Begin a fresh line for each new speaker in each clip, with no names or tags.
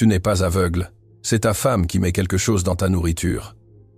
Tu n'es pas aveugle. C'est ta femme qui met quelque chose dans ta nourriture.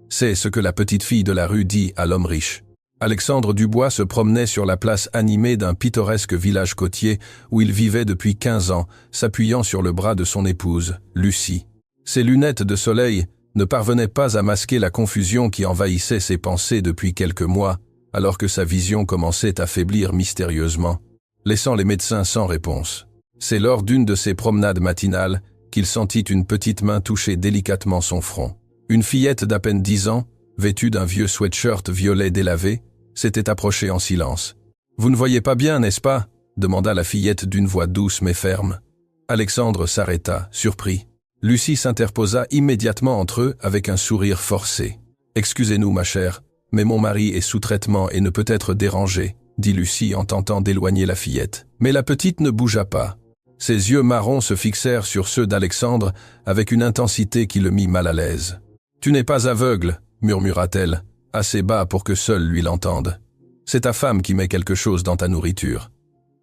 C'est ce que la petite fille de la rue dit à l'homme riche. Alexandre Dubois se promenait sur la place animée d'un pittoresque village côtier où il vivait depuis 15 ans, s'appuyant sur le bras de son épouse, Lucie. Ses lunettes de soleil ne parvenaient pas à masquer la confusion qui envahissait ses pensées depuis quelques mois, alors que sa vision commençait à faiblir mystérieusement, laissant les médecins sans réponse. C'est lors d'une de ces promenades matinales qu'il sentit une petite main toucher délicatement son front. Une fillette d'à peine 10 ans, vêtue d'un vieux sweatshirt violet délavé, s'était approchée en silence. « Vous ne voyez pas bien, n'est-ce pas ?» demanda la fillette d'une voix douce mais ferme. Alexandre s'arrêta, surpris. Lucie s'interposa immédiatement entre eux avec un sourire forcé. « Excusez-nous, ma chère, mais mon mari est sous traitement et ne peut être dérangé, » dit Lucie en tentant d'éloigner la fillette. Mais la petite ne bougea pas. Ses yeux marrons se fixèrent sur ceux d'Alexandre avec une intensité qui le mit mal à l'aise. « Tu n'es pas aveugle, » murmura-t-elle, assez bas pour que seul lui l'entende. « C'est ta femme qui met quelque chose dans ta nourriture. »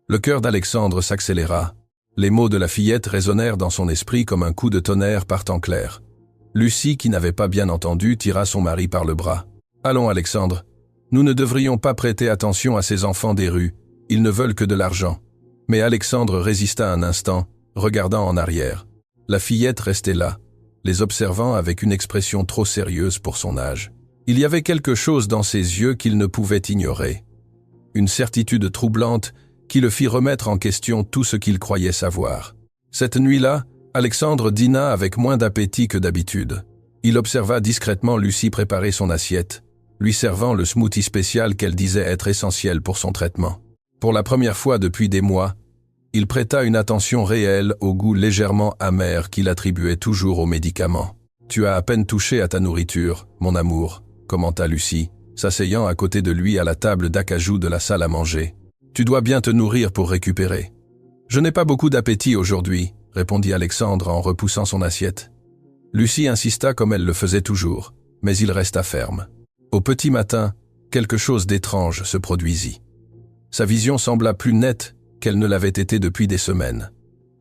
Le cœur d'Alexandre s'accéléra. Les mots de la fillette résonnèrent dans son esprit comme un coup de tonnerre par temps clair. Lucie, qui n'avait pas bien entendu, tira son mari par le bras. « Allons, Alexandre, nous ne devrions pas prêter attention à ces enfants des rues, ils ne veulent que de l'argent. » Mais Alexandre résista un instant, regardant en arrière. La fillette restait là, les observant avec une expression trop sérieuse pour son âge. Il y avait quelque chose dans ses yeux qu'il ne pouvait ignorer. Une certitude troublante qui le fit remettre en question tout ce qu'il croyait savoir. Cette nuit-là, Alexandre dîna avec moins d'appétit que d'habitude. Il observa discrètement Lucie préparer son assiette, lui servant le smoothie spécial qu'elle disait être essentiel pour son traitement. Pour la première fois depuis des mois, il prêta une attention réelle au goût légèrement amer qu'il attribuait toujours aux médicaments. « Tu as à peine touché à ta nourriture, mon amour », commenta Lucie, s'asseyant à côté de lui à la table d'acajou de la salle à manger. « Tu dois bien te nourrir pour récupérer. »« Je n'ai pas beaucoup d'appétit aujourd'hui », répondit Alexandre en repoussant son assiette. Lucie insista comme elle le faisait toujours, mais il resta ferme. Au petit matin, quelque chose d'étrange se produisit. Sa vision sembla plus nette qu'elle ne l'avait été depuis des semaines.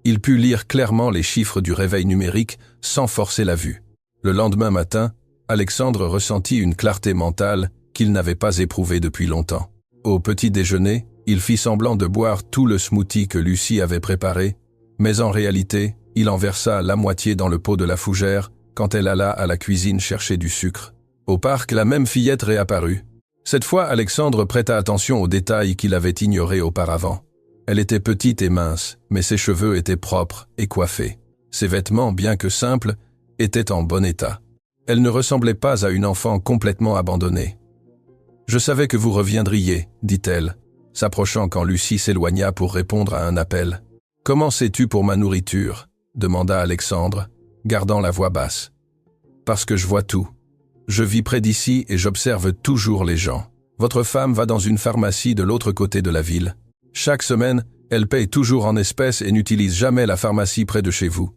Il put lire clairement les chiffres du réveil numérique sans forcer la vue. Le lendemain matin, Alexandre ressentit une clarté mentale qu'il n'avait pas éprouvée depuis longtemps. Au petit déjeuner, il fit semblant de boire tout le smoothie que Lucie avait préparé, mais en réalité, il en versa la moitié dans le pot de la fougère quand elle alla à la cuisine chercher du sucre. Au parc, la même fillette réapparut. Cette fois, Alexandre prêta attention aux détails qu'il avait ignorés auparavant. Elle était petite et mince, mais ses cheveux étaient propres et coiffés. Ses vêtements, bien que simples, étaient en bon état. Elle ne ressemblait pas à une enfant complètement abandonnée. « Je savais que vous reviendriez, » dit-elle, s'approchant quand Lucie s'éloigna pour répondre à un appel. « Comment sais-tu pour ma nourriture ?» demanda Alexandre, gardant la voix basse. « Parce que je vois tout. Je vis près d'ici et j'observe toujours les gens. Votre femme va dans une pharmacie de l'autre côté de la ville. Chaque semaine, elle paye toujours en espèces et n'utilise jamais la pharmacie près de chez vous. »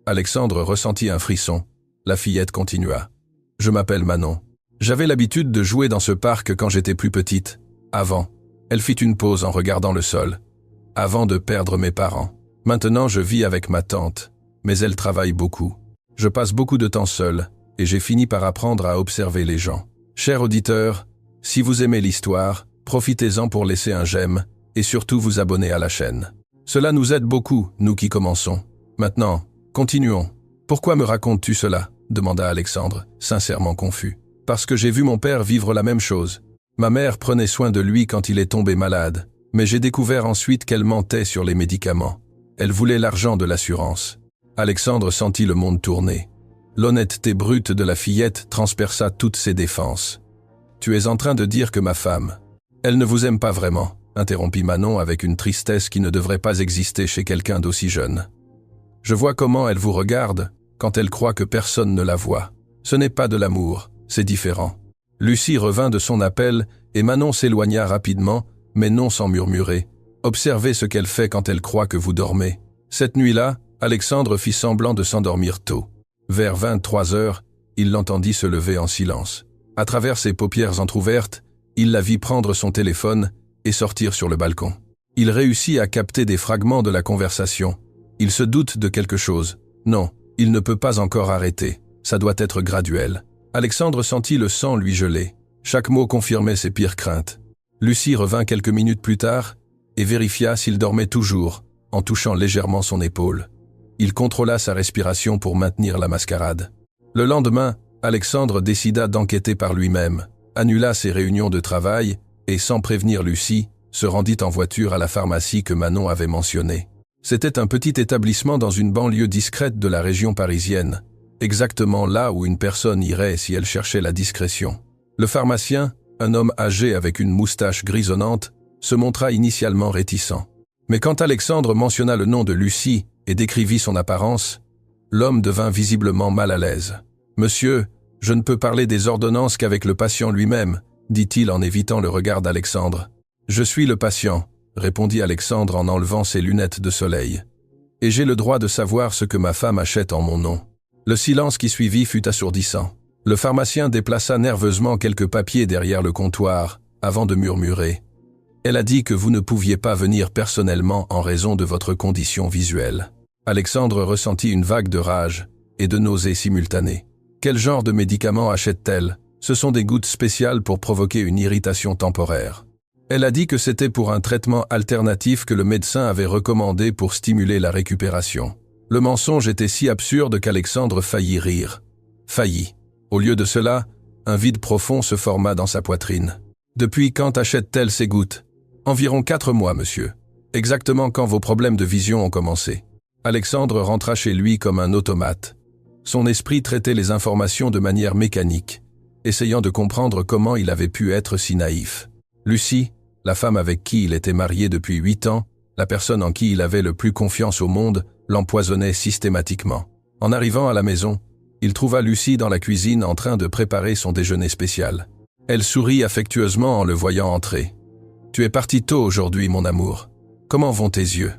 Alexandre ressentit un frisson. La fillette continua. « Je m'appelle Manon. J'avais l'habitude de jouer dans ce parc quand j'étais plus petite. Avant. » Elle fit une pause en regardant le sol. « Avant de perdre mes parents. Maintenant, je vis avec ma tante, mais elle travaille beaucoup. Je passe beaucoup de temps seul, et j'ai fini par apprendre à observer les gens. Chers auditeurs, si vous aimez l'histoire, profitez-en pour laisser un j'aime, et surtout vous abonner à la chaîne. Cela nous aide beaucoup, nous qui commençons. Maintenant, continuons. Pourquoi me racontes-tu cela ?» demanda Alexandre, sincèrement confus. « Parce que j'ai vu mon père vivre la même chose. Ma mère prenait soin de lui quand il est tombé malade, mais j'ai découvert ensuite qu'elle mentait sur les médicaments. Elle voulait l'argent de l'assurance. » Alexandre sentit le monde tourner. L'honnêteté brute de la fillette transperça toutes ses défenses. « Tu es en train de dire que ma femme... Elle ne vous aime pas vraiment », interrompit Manon avec une tristesse qui ne devrait pas exister chez quelqu'un d'aussi jeune. « Je vois comment elle vous regarde quand elle croit que personne ne la voit. Ce n'est pas de l'amour, c'est différent. » Lucie revint de son appel et Manon s'éloigna rapidement, mais non sans murmurer. « Observez ce qu'elle fait quand elle croit que vous dormez. » Cette nuit-là, Alexandre fit semblant de s'endormir tôt. Vers 23 heures, il l'entendit se lever en silence. À travers ses paupières entr'ouvertes, il la vit prendre son téléphone et sortir sur le balcon. Il réussit à capter des fragments de la conversation. Il se doute de quelque chose. Non, Il ne peut pas encore arrêter. Ça doit être graduel. Alexandre sentit le sang lui geler. Chaque mot confirmait ses pires craintes. Lucie revint quelques minutes plus tard et vérifia s'il dormait toujours, en touchant légèrement son épaule. Il contrôla sa respiration pour maintenir la mascarade. Le lendemain, Alexandre décida d'enquêter par lui-même, annula ses réunions de travail et, sans prévenir Lucie, se rendit en voiture à la pharmacie que Manon avait mentionnée. C'était un petit établissement dans une banlieue discrète de la région parisienne, exactement là où une personne irait si elle cherchait la discrétion. Le pharmacien, un homme âgé avec une moustache grisonnante, se montra initialement réticent. Mais quand Alexandre mentionna le nom de Lucie et décrivit son apparence, l'homme devint visiblement mal à l'aise. « Monsieur, je ne peux parler des ordonnances qu'avec le patient lui-même », dit-il en évitant le regard d'Alexandre. « Je suis le patient », répondit Alexandre en enlevant ses lunettes de soleil. « Et j'ai le droit de savoir ce que ma femme achète en mon nom. » Le silence qui suivit fut assourdissant. Le pharmacien déplaça nerveusement quelques papiers derrière le comptoir, avant de murmurer. « Elle a dit que vous ne pouviez pas venir personnellement en raison de votre condition visuelle. » Alexandre ressentit une vague de rage et de nausées simultanées. Quel genre de médicaments achète-t-elle? Ce sont des gouttes spéciales pour provoquer une irritation temporaire. Elle a dit que c'était pour un traitement alternatif que le médecin avait recommandé pour stimuler la récupération. Le mensonge était si absurde qu'Alexandre faillit rire. Faillit. Au lieu de cela, un vide profond se forma dans sa poitrine. Depuis quand achète-t-elle ces gouttes? Environ 4 mois, monsieur. Exactement quand vos problèmes de vision ont commencé. Alexandre rentra chez lui comme un automate. Son esprit traitait les informations de manière mécanique, essayant de comprendre comment il avait pu être si naïf. Lucie, la femme avec qui il était marié depuis 8 ans, la personne en qui il avait le plus confiance au monde, l'empoisonnait systématiquement. En arrivant à la maison, il trouva Lucie dans la cuisine en train de préparer son déjeuner spécial. Elle sourit affectueusement en le voyant entrer. « Tu es parti tôt aujourd'hui, mon amour. Comment vont tes yeux ?»«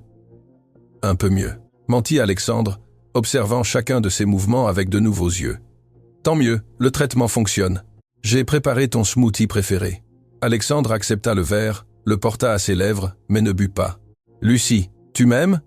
Un peu mieux. » mentit Alexandre, observant chacun de ses mouvements avec de nouveaux yeux. « Tant mieux, le traitement fonctionne. J'ai préparé ton smoothie préféré. » Alexandre accepta le verre, le porta à ses lèvres, mais ne but pas. « Lucie, tu m'aimes ?»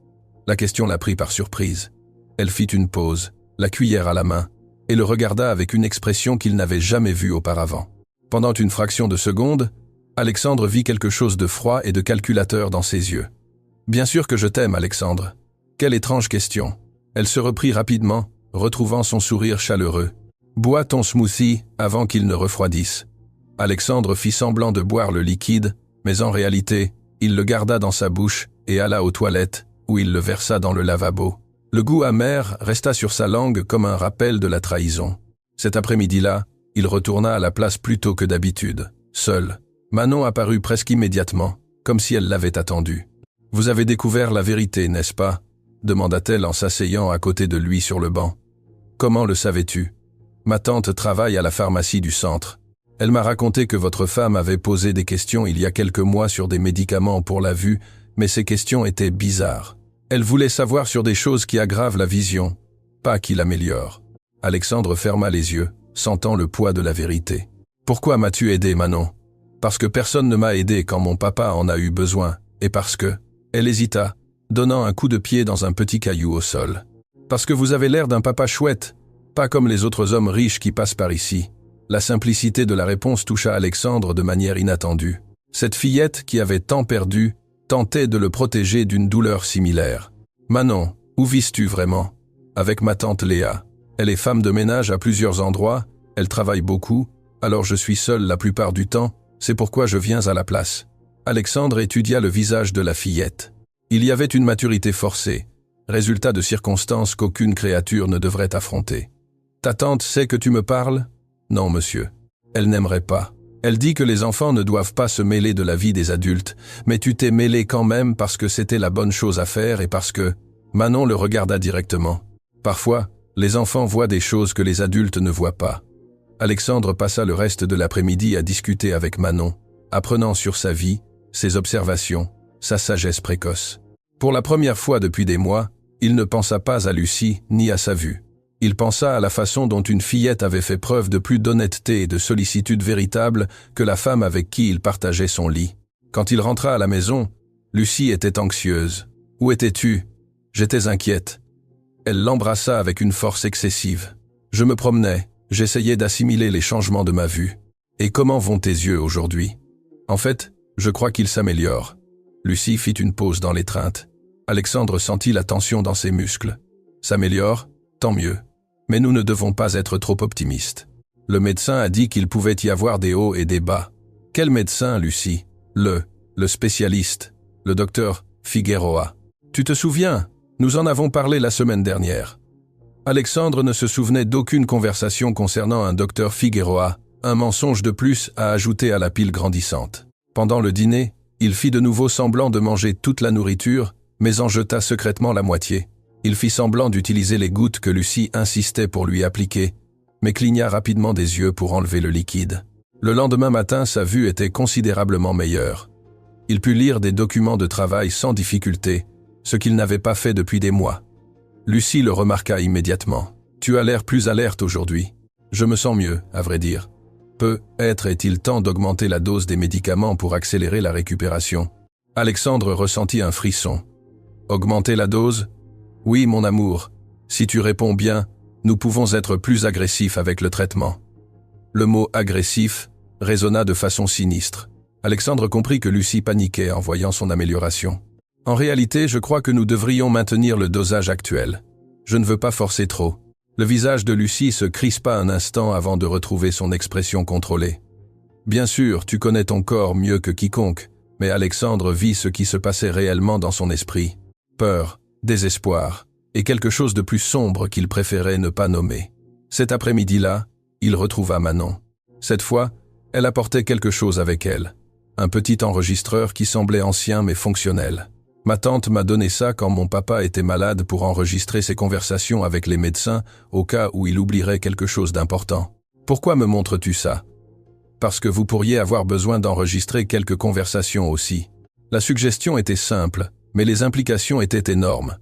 La question la prit par surprise. Elle fit une pause, la cuillère à la main, et le regarda avec une expression qu'il n'avait jamais vue auparavant. Pendant une fraction de seconde, Alexandre vit quelque chose de froid et de calculateur dans ses yeux. « Bien sûr que je t'aime, Alexandre. » Quelle étrange question. Elle se reprit rapidement, retrouvant son sourire chaleureux. « Bois ton smoothie avant qu'il ne refroidisse. » Alexandre fit semblant de boire le liquide, mais en réalité, il le garda dans sa bouche et alla aux toilettes, où il le versa dans le lavabo. Le goût amer resta sur sa langue comme un rappel de la trahison. Cet après-midi-là, il retourna à la place plus tôt que d'habitude, seul. Manon apparut presque immédiatement, comme si elle l'avait attendu. « Vous avez découvert la vérité, n'est-ce pas ?» demanda-t-elle en s'asseyant à côté de lui sur le banc. « Comment le savais-tu ? Ma tante travaille à la pharmacie du centre. Elle m'a raconté que votre femme avait posé des questions il y a quelques mois sur des médicaments pour la vue, mais ces questions étaient bizarres. Elle voulait savoir sur des choses qui aggravent la vision, pas qui l'améliorent. » Alexandre ferma les yeux, sentant le poids de la vérité. « Pourquoi m'as-tu aidé, Manon ? » « Parce que personne ne m'a aidé quand mon papa en a eu besoin, et parce que... » Elle hésita, donnant un coup de pied dans un petit caillou au sol. « Parce que vous avez l'air d'un papa chouette, pas comme les autres hommes riches qui passent par ici. » La simplicité de la réponse toucha Alexandre de manière inattendue. Cette fillette qui avait tant perdu tentait de le protéger d'une douleur similaire. « Manon, où vis-tu vraiment ?»« Avec ma tante Léa. Elle est femme de ménage à plusieurs endroits, elle travaille beaucoup, alors je suis seul la plupart du temps, c'est pourquoi je viens à la place. » Alexandre étudia le visage de la fillette. Il y avait une maturité forcée, résultat de circonstances qu'aucune créature ne devrait affronter. « Ta tante sait que tu me parles ? » « Non, monsieur. Elle n'aimerait pas. Elle dit que les enfants ne doivent pas se mêler de la vie des adultes, mais tu t'es mêlé quand même parce que c'était la bonne chose à faire et parce que... » Manon le regarda directement. Parfois, les enfants voient des choses que les adultes ne voient pas. Alexandre passa le reste de l'après-midi à discuter avec Manon, apprenant sur sa vie, ses observations, sa sagesse précoce. Pour la première fois depuis des mois, il ne pensa pas à Lucie ni à sa vue. Il pensa à la façon dont une fillette avait fait preuve de plus d'honnêteté et de sollicitude véritable que la femme avec qui il partageait son lit. Quand il rentra à la maison, Lucie était anxieuse. « Où étais-tu ? J'étais inquiète. » Elle l'embrassa avec une force excessive. Je me promenais, j'essayais d'assimiler les changements de ma vue. Et comment vont tes yeux aujourd'hui? En fait, je crois qu'ils s'améliorent. Lucie fit une pause dans l'étreinte. Alexandre sentit la tension dans ses muscles. S'améliore? Tant mieux. Mais nous ne devons pas être trop optimistes. Le médecin a dit qu'il pouvait y avoir des hauts et des bas. Quel médecin, Lucie? Le spécialiste, le docteur Figueroa. Tu te souviens? Nous en avons parlé la semaine dernière. Alexandre ne se souvenait d'aucune conversation concernant un docteur Figueroa, un mensonge de plus à ajouter à la pile grandissante. Pendant le dîner, il fit de nouveau semblant de manger toute la nourriture, mais en jeta secrètement la moitié. Il fit semblant d'utiliser les gouttes que Lucie insistait pour lui appliquer, mais cligna rapidement des yeux pour enlever le liquide. Le lendemain matin, sa vue était considérablement meilleure. Il put lire des documents de travail sans difficulté, ce qu'il n'avait pas fait depuis des mois. Lucie le remarqua immédiatement. « Tu as l'air plus alerte aujourd'hui. Je me sens mieux, à vrai dire. Peut-être est-il temps d'augmenter la dose des médicaments pour accélérer la récupération. » Alexandre ressentit un frisson. « Augmenter la dose? Oui, mon amour. Si tu réponds bien, nous pouvons être plus agressifs avec le traitement. » Le mot « agressif » résonna de façon sinistre. Alexandre comprit que Lucie paniquait en voyant son amélioration. « En réalité, je crois que nous devrions maintenir le dosage actuel. Je ne veux pas forcer trop. » Le visage de Lucie se crispa un instant avant de retrouver son expression contrôlée. « Bien sûr, tu connais ton corps mieux que quiconque, mais Alexandre vit ce qui se passait réellement dans son esprit. Peur, désespoir, et quelque chose de plus sombre qu'il préférait ne pas nommer. Cet après-midi-là, il retrouva Manon. Cette fois, elle apportait quelque chose avec elle. Un petit enregistreur qui semblait ancien mais fonctionnel. Ma tante m'a donné ça quand mon papa était malade pour enregistrer ses conversations avec les médecins au cas où il oublierait quelque chose d'important. Pourquoi me montres-tu ça? Parce que vous pourriez avoir besoin d'enregistrer quelques conversations aussi. La suggestion était simple, mais les implications étaient énormes.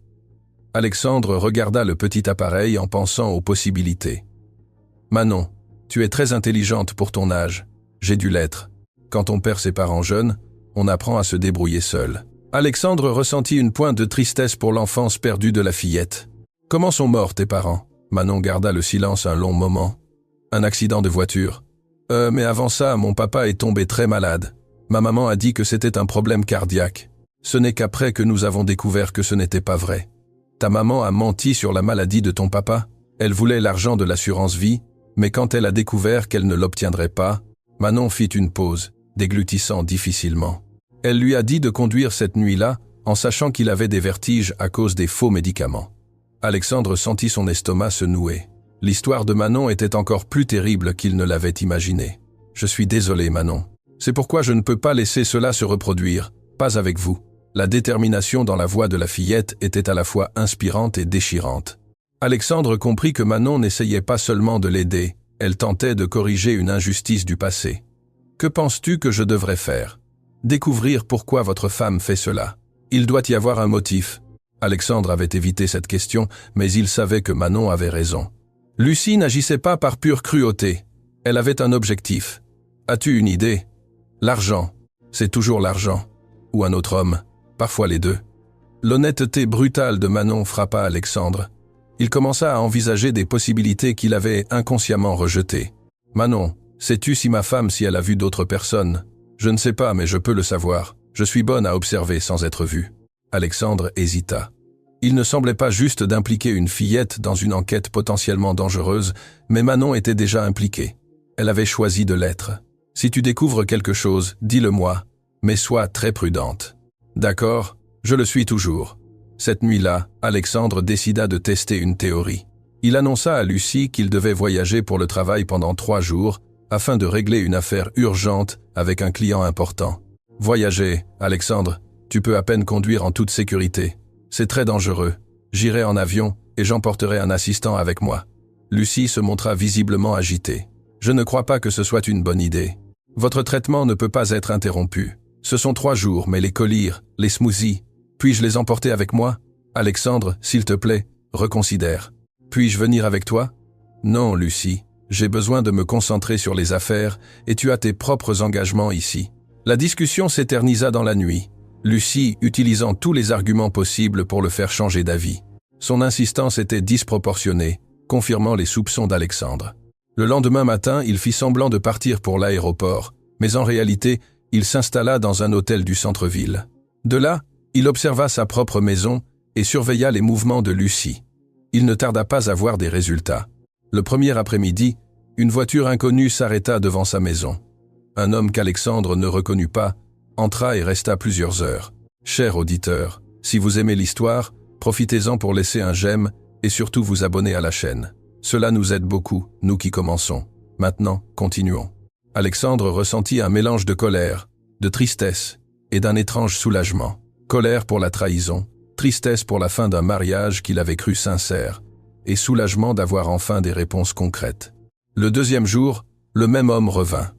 Alexandre regarda le petit appareil en pensant aux possibilités. Manon, tu es très intelligente pour ton âge. J'ai dû l'être. Quand on perd ses parents jeunes, on apprend à se débrouiller seul. Alexandre ressentit une pointe de tristesse pour l'enfance perdue de la fillette. Comment sont morts tes parents? Manon garda le silence un long moment. Un accident de voiture. Mais avant ça, mon papa est tombé très malade. Ma maman a dit que c'était un problème cardiaque. Ce n'est qu'après que nous avons découvert que ce n'était pas vrai. Ta maman a menti sur la maladie de ton papa. Elle voulait l'argent de l'assurance vie, mais quand elle a découvert qu'elle ne l'obtiendrait pas, Manon fit une pause, déglutissant difficilement. Elle lui a dit de conduire cette nuit-là, en sachant qu'il avait des vertiges à cause des faux médicaments. Alexandre sentit son estomac se nouer. L'histoire de Manon était encore plus terrible qu'il ne l'avait imaginé. « Je suis désolé, Manon. C'est pourquoi je ne peux pas laisser cela se reproduire, pas avec vous. » La détermination dans la voix de la fillette était à la fois inspirante et déchirante. Alexandre comprit que Manon n'essayait pas seulement de l'aider, elle tentait de corriger une injustice du passé. « Que penses-tu que je devrais faire? Découvrir pourquoi votre femme fait cela. Il doit y avoir un motif. » Alexandre avait évité cette question, mais il savait que Manon avait raison. Lucie n'agissait pas par pure cruauté. Elle avait un objectif. As-tu une idée? L'argent. C'est toujours l'argent. Ou un autre homme. Parfois les deux. L'honnêteté brutale de Manon frappa Alexandre. Il commença à envisager des possibilités qu'il avait inconsciemment rejetées. « Manon, sais-tu si ma femme si elle a vu d'autres personnes? Je ne sais pas, mais je peux le savoir. Je suis bonne à observer sans être vue. » Alexandre hésita. Il ne semblait pas juste d'impliquer une fillette dans une enquête potentiellement dangereuse, mais Manon était déjà impliquée. Elle avait choisi de l'être. « Si tu découvres quelque chose, dis-le-moi, mais sois très prudente. » D'accord, je le suis toujours. Cette nuit-là, Alexandre décida de tester une théorie. Il annonça à Lucie qu'il devait voyager pour le travail pendant 3 jours, afin de régler une affaire urgente avec un client important. Voyager, Alexandre, tu peux à peine conduire en toute sécurité. C'est très dangereux. J'irai en avion et j'emporterai un assistant avec moi. Lucie se montra visiblement agitée. Je ne crois pas que ce soit une bonne idée. Votre traitement ne peut pas être interrompu. Ce sont 3 jours, mais les collyres, les smoothies, puis-je les emporter avec moi? Alexandre, s'il te plaît, reconsidère. Puis-je venir avec toi? Non, Lucie, j'ai besoin de me concentrer sur les affaires et tu as tes propres engagements ici. La discussion s'éternisa dans la nuit, Lucie utilisant tous les arguments possibles pour le faire changer d'avis. Son insistance était disproportionnée, confirmant les soupçons d'Alexandre. Le lendemain matin, il fit semblant de partir pour l'aéroport, mais en réalité, il s'installa dans un hôtel du centre-ville. De là, il observa sa propre maison et surveilla les mouvements de Lucie. Il ne tarda pas à voir des résultats. Le premier après-midi, une voiture inconnue s'arrêta devant sa maison. Un homme qu'Alexandre ne reconnut pas entra et resta plusieurs heures. Cher auditeur, si vous aimez l'histoire, profitez-en pour laisser un j'aime et surtout vous abonner à la chaîne. Cela nous aide beaucoup, nous qui commençons. Maintenant, continuons. Alexandre ressentit un mélange de colère, de tristesse et d'un étrange soulagement. Colère pour la trahison, tristesse pour la fin d'un mariage qu'il avait cru sincère, et soulagement d'avoir enfin des réponses concrètes. Le deuxième jour, le même homme revint.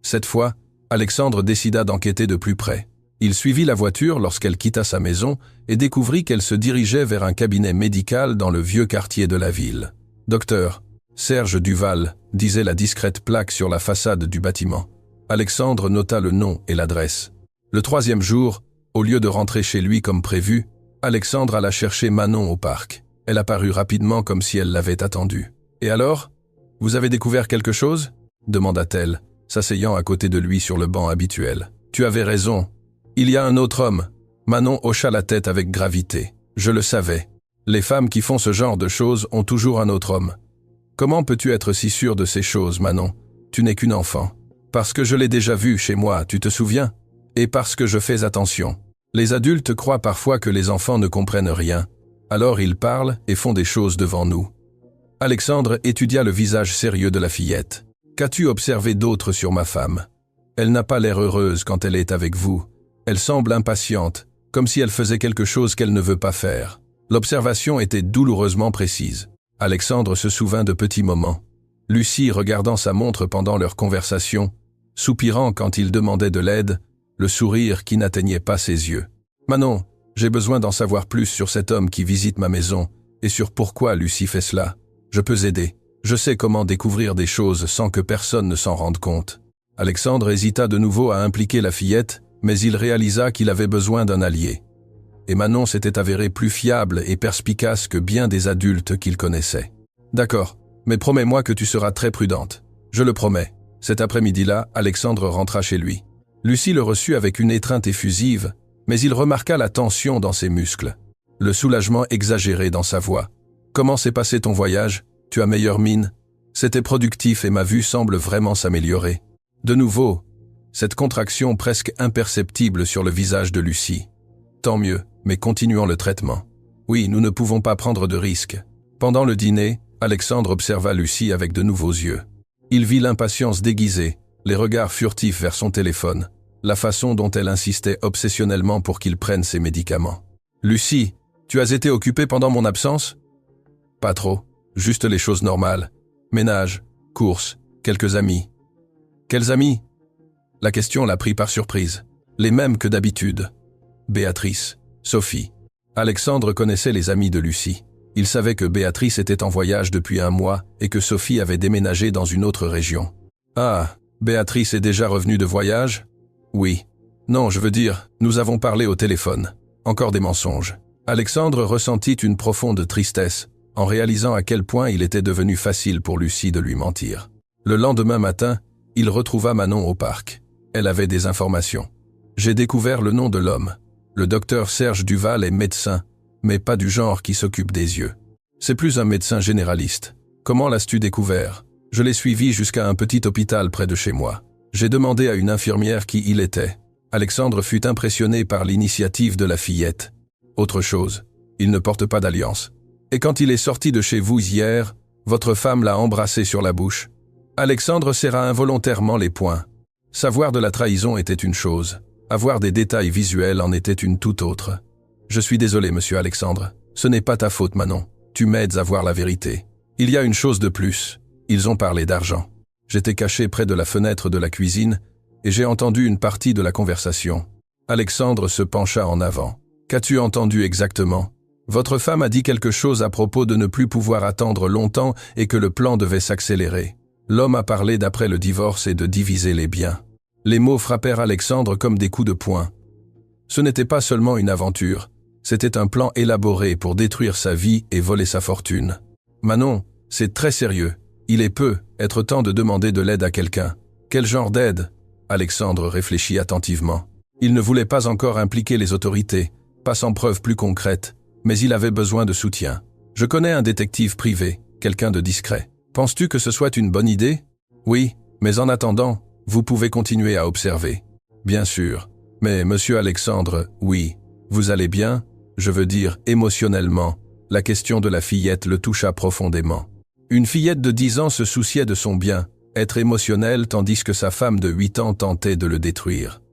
Cette fois, Alexandre décida d'enquêter de plus près. Il suivit la voiture lorsqu'elle quitta sa maison et découvrit qu'elle se dirigeait vers un cabinet médical dans le vieux quartier de la ville. « Docteur Serge Duval », disait la discrète plaque sur la façade du bâtiment. Alexandre nota le nom et l'adresse. Le troisième jour, au lieu de rentrer chez lui comme prévu, Alexandre alla chercher Manon au parc. Elle apparut rapidement comme si elle l'avait attendu. « Et alors ? Vous avez découvert quelque chose ?» demanda-t-elle, s'asseyant à côté de lui sur le banc habituel. « Tu avais raison. Il y a un autre homme. » Manon hocha la tête avec gravité. « Je le savais. Les femmes qui font ce genre de choses ont toujours un autre homme. Comment peux-tu être si sûre de ces choses, Manon? Tu n'es qu'une enfant. Parce que je l'ai déjà vu chez moi, tu te souviens? Et parce que je fais attention. Les adultes croient parfois que les enfants ne comprennent rien. Alors ils parlent et font des choses devant nous. » Alexandre étudia le visage sérieux de la fillette. « Qu'as-tu observé d'autre sur ma femme? Elle n'a pas l'air heureuse quand elle est avec vous. Elle semble impatiente, comme si elle faisait quelque chose qu'elle ne veut pas faire. » L'observation était douloureusement précise. Alexandre se souvint de petits moments. Lucie regardant sa montre pendant leur conversation, soupirant quand il demandait de l'aide, le sourire qui n'atteignait pas ses yeux. « Manon, j'ai besoin d'en savoir plus sur cet homme qui visite ma maison et sur pourquoi Lucie fait cela. Je peux aider. Je sais comment découvrir des choses sans que personne ne s'en rende compte. » Alexandre hésita de nouveau à impliquer la fillette, mais il réalisa qu'il avait besoin d'un allié. Et Manon s'était avérée plus fiable et perspicace que bien des adultes qu'il connaissait. « D'accord, mais promets-moi que tu seras très prudente. Je le promets. » Cet après-midi-là, Alexandre rentra chez lui. Lucie le reçut avec une étreinte effusive, mais il remarqua la tension dans ses muscles, le soulagement exagéré dans sa voix. « Comment s'est passé ton voyage? Tu as meilleure mine? C'était productif et ma vue semble vraiment s'améliorer. » De nouveau, cette contraction presque imperceptible sur le visage de Lucie. « Tant mieux, mais continuons le traitement. Oui, nous ne pouvons pas prendre de risques. » Pendant le dîner, Alexandre observa Lucie avec de nouveaux yeux. Il vit l'impatience déguisée, les regards furtifs vers son téléphone, la façon dont elle insistait obsessionnellement pour qu'il prenne ses médicaments. « Lucie, tu as été occupée pendant mon absence? » « Pas trop, juste les choses normales. Ménage, courses, quelques amis. » « Quels amis ?» La question l'a pris par surprise. Les mêmes que d'habitude. Béatrice, Sophie. Alexandre connaissait les amis de Lucie. Il savait que Béatrice était en voyage depuis un mois et que Sophie avait déménagé dans une autre région. « Ah, Béatrice est déjà revenue de voyage? » « Oui. Non, je veux dire, nous avons parlé au téléphone. Encore des mensonges. » Alexandre ressentit une profonde tristesse en réalisant à quel point il était devenu facile pour Lucie de lui mentir. Le lendemain matin, il retrouva Manon au parc. Elle avait des informations. « J'ai découvert le nom de l'homme. Le docteur Serge Duval est médecin, mais pas du genre qui s'occupe des yeux. C'est plus un médecin généraliste. Comment l'as-tu découvert? Je l'ai suivi jusqu'à un petit hôpital près de chez moi. J'ai demandé à une infirmière qui il était. » Alexandre fut impressionné par l'initiative de la fillette. Autre chose, il ne porte pas d'alliance. Et quand il est sorti de chez vous hier, votre femme l'a embrassé sur la bouche. Alexandre serra involontairement les poings. Savoir de la trahison était une chose. Avoir des détails visuels en était une toute autre. « Je suis désolé, monsieur Alexandre. Ce n'est pas ta faute, Manon. Tu m'aides à voir la vérité. Il y a une chose de plus. Ils ont parlé d'argent. J'étais caché près de la fenêtre de la cuisine et j'ai entendu une partie de la conversation. » Alexandre se pencha en avant. « Qu'as-tu entendu exactement? Votre femme a dit quelque chose à propos de ne plus pouvoir attendre longtemps et que le plan devait s'accélérer. L'homme a parlé d'après le divorce et de diviser les biens. » Les mots frappèrent Alexandre comme des coups de poing. Ce n'était pas seulement une aventure, C'était un plan élaboré pour détruire sa vie et voler sa fortune. Manon, c'est très sérieux. Il est peu, être temps de demander de l'aide à quelqu'un. Quel genre d'aide? Alexandre réfléchit attentivement. Il ne voulait pas encore impliquer les autorités, pas sans preuves plus concrètes, mais il avait besoin de soutien. Je connais un détective privé, quelqu'un de discret. Penses-tu que ce soit une bonne idée? Oui, mais en attendant, vous pouvez continuer à observer. Bien sûr. Mais, monsieur Alexandre, oui. Vous allez bien? Je veux dire, émotionnellement. La question de la fillette le toucha profondément. Une fillette de 10 ans se souciait de son bien, être émotionnelle tandis que sa femme de 8 ans tentait de le détruire.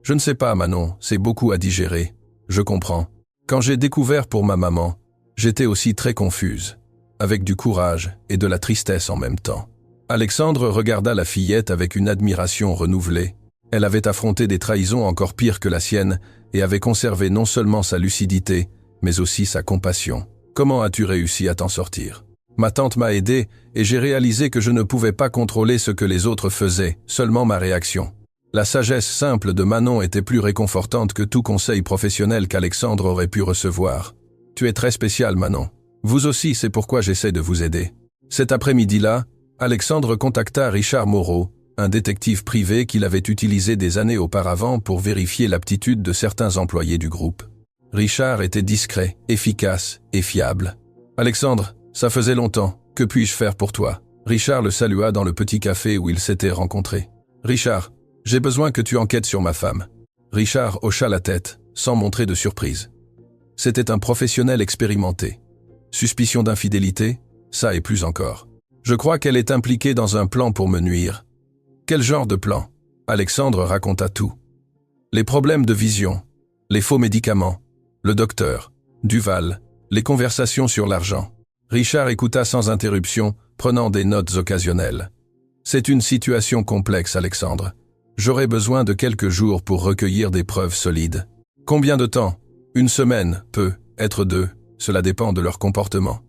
Je ne sais pas, Manon, c'est beaucoup à digérer. Je comprends. Quand j'ai découvert pour ma maman, j'étais aussi très confuse, avec du courage et de la tristesse en même temps. Alexandre regarda la fillette avec une admiration renouvelée. Elle avait affronté des trahisons encore pires que la sienne et avait conservé non seulement sa lucidité, mais aussi sa compassion. Comment as-tu réussi à t'en sortir? Ma tante m'a aidé et j'ai réalisé que je ne pouvais pas contrôler ce que les autres faisaient, seulement ma réaction. La sagesse simple de Manon était plus réconfortante que tout conseil professionnel qu'Alexandre aurait pu recevoir. Tu es très spécial, Manon. Vous aussi, c'est pourquoi j'essaie de vous aider. Cet après-midi-là, Alexandre contacta Richard Moreau, un détective privé qu'il avait utilisé des années auparavant pour vérifier l'aptitude de certains employés du groupe. Richard était discret, efficace et fiable. « Alexandre, ça faisait longtemps. Que puis-je faire pour toi ?» Richard le salua dans le petit café où ils s'étaient rencontrés. « Richard, j'ai besoin que tu enquêtes sur ma femme. » Richard hocha la tête, sans montrer de surprise. C'était un professionnel expérimenté. Suspicion d'infidélité? Ça et plus encore. Je crois qu'elle est impliquée dans un plan pour me nuire. Quel genre de plan? Alexandre raconta tout. Les problèmes de vision, les faux médicaments, le docteur, Duval, les conversations sur l'argent. Richard écouta sans interruption, prenant des notes occasionnelles. C'est une situation complexe, Alexandre. J'aurai besoin de quelques jours pour recueillir des preuves solides. Combien de temps? Une semaine, peut être 2, cela dépend de leur comportement.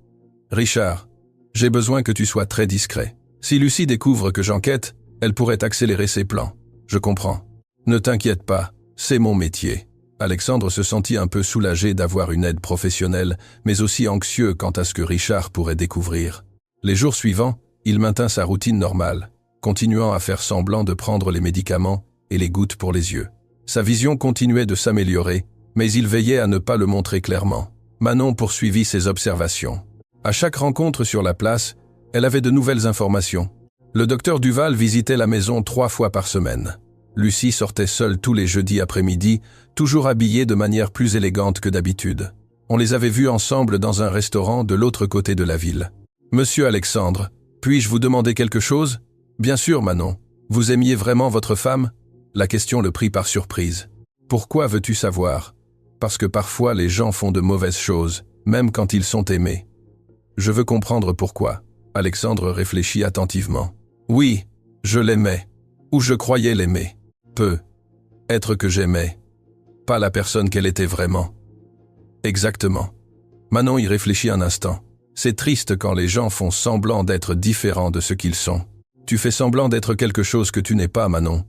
Richard, j'ai besoin que tu sois très discret. Si Lucie découvre que j'enquête, elle pourrait accélérer ses plans. Je comprends. Ne t'inquiète pas, c'est mon métier. Alexandre se sentit un peu soulagé d'avoir une aide professionnelle, mais aussi anxieux quant à ce que Richard pourrait découvrir. Les jours suivants, il maintint sa routine normale, continuant à faire semblant de prendre les médicaments et les gouttes pour les yeux. Sa vision continuait de s'améliorer, mais il veillait à ne pas le montrer clairement. Manon poursuivit ses observations. À chaque rencontre sur la place, elle avait de nouvelles informations. Le docteur Duval visitait la maison 3 fois par semaine. Lucie sortait seule tous les jeudis après-midi, toujours habillée de manière plus élégante que d'habitude. On les avait vus ensemble dans un restaurant de l'autre côté de la ville. « Monsieur Alexandre, puis-je vous demander quelque chose ?»« Bien sûr, Manon. Vous aimiez vraiment votre femme ?» La question le prit par surprise. « Pourquoi veux-tu savoir ?»« Parce que parfois les gens font de mauvaises choses, même quand ils sont aimés. »« Je veux comprendre pourquoi. » Alexandre réfléchit attentivement. « Oui, je l'aimais. Ou je croyais l'aimer. Peu. Être que j'aimais. Pas la personne qu'elle était vraiment. » Exactement. Manon y réfléchit un instant. C'est triste quand les gens font semblant d'être différents de ce qu'ils sont. Tu fais semblant d'être quelque chose que tu n'es pas, Manon.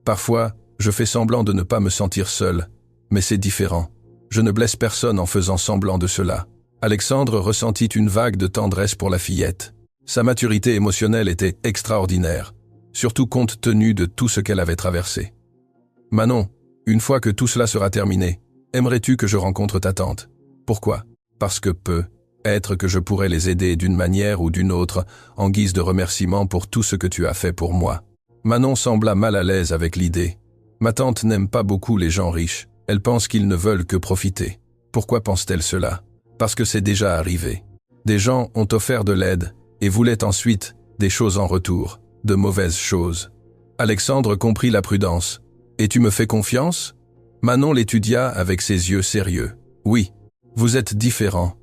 Parfois, je fais semblant de ne pas me sentir seul, mais c'est différent. Je ne blesse personne en faisant semblant de cela. Alexandre ressentit une vague de tendresse pour la fillette. Sa maturité émotionnelle était extraordinaire, surtout compte tenu de tout ce qu'elle avait traversé. « Manon, une fois que tout cela sera terminé, aimerais-tu que je rencontre ta tante? Pourquoi? Parce que peut-être que je pourrais les aider d'une manière ou d'une autre en guise de remerciement pour tout ce que tu as fait pour moi. » Manon sembla mal à l'aise avec l'idée. « Ma tante n'aime pas beaucoup les gens riches. Elle pense qu'ils ne veulent que profiter. Pourquoi pense-t-elle cela? Parce que c'est déjà arrivé. Des gens ont offert de l'aide et voulaient ensuite des choses en retour, de mauvaises choses. » Alexandre comprit la prudence. « Et tu me fais confiance ?» Manon l'étudia avec ses yeux sérieux. « Oui, vous êtes différent.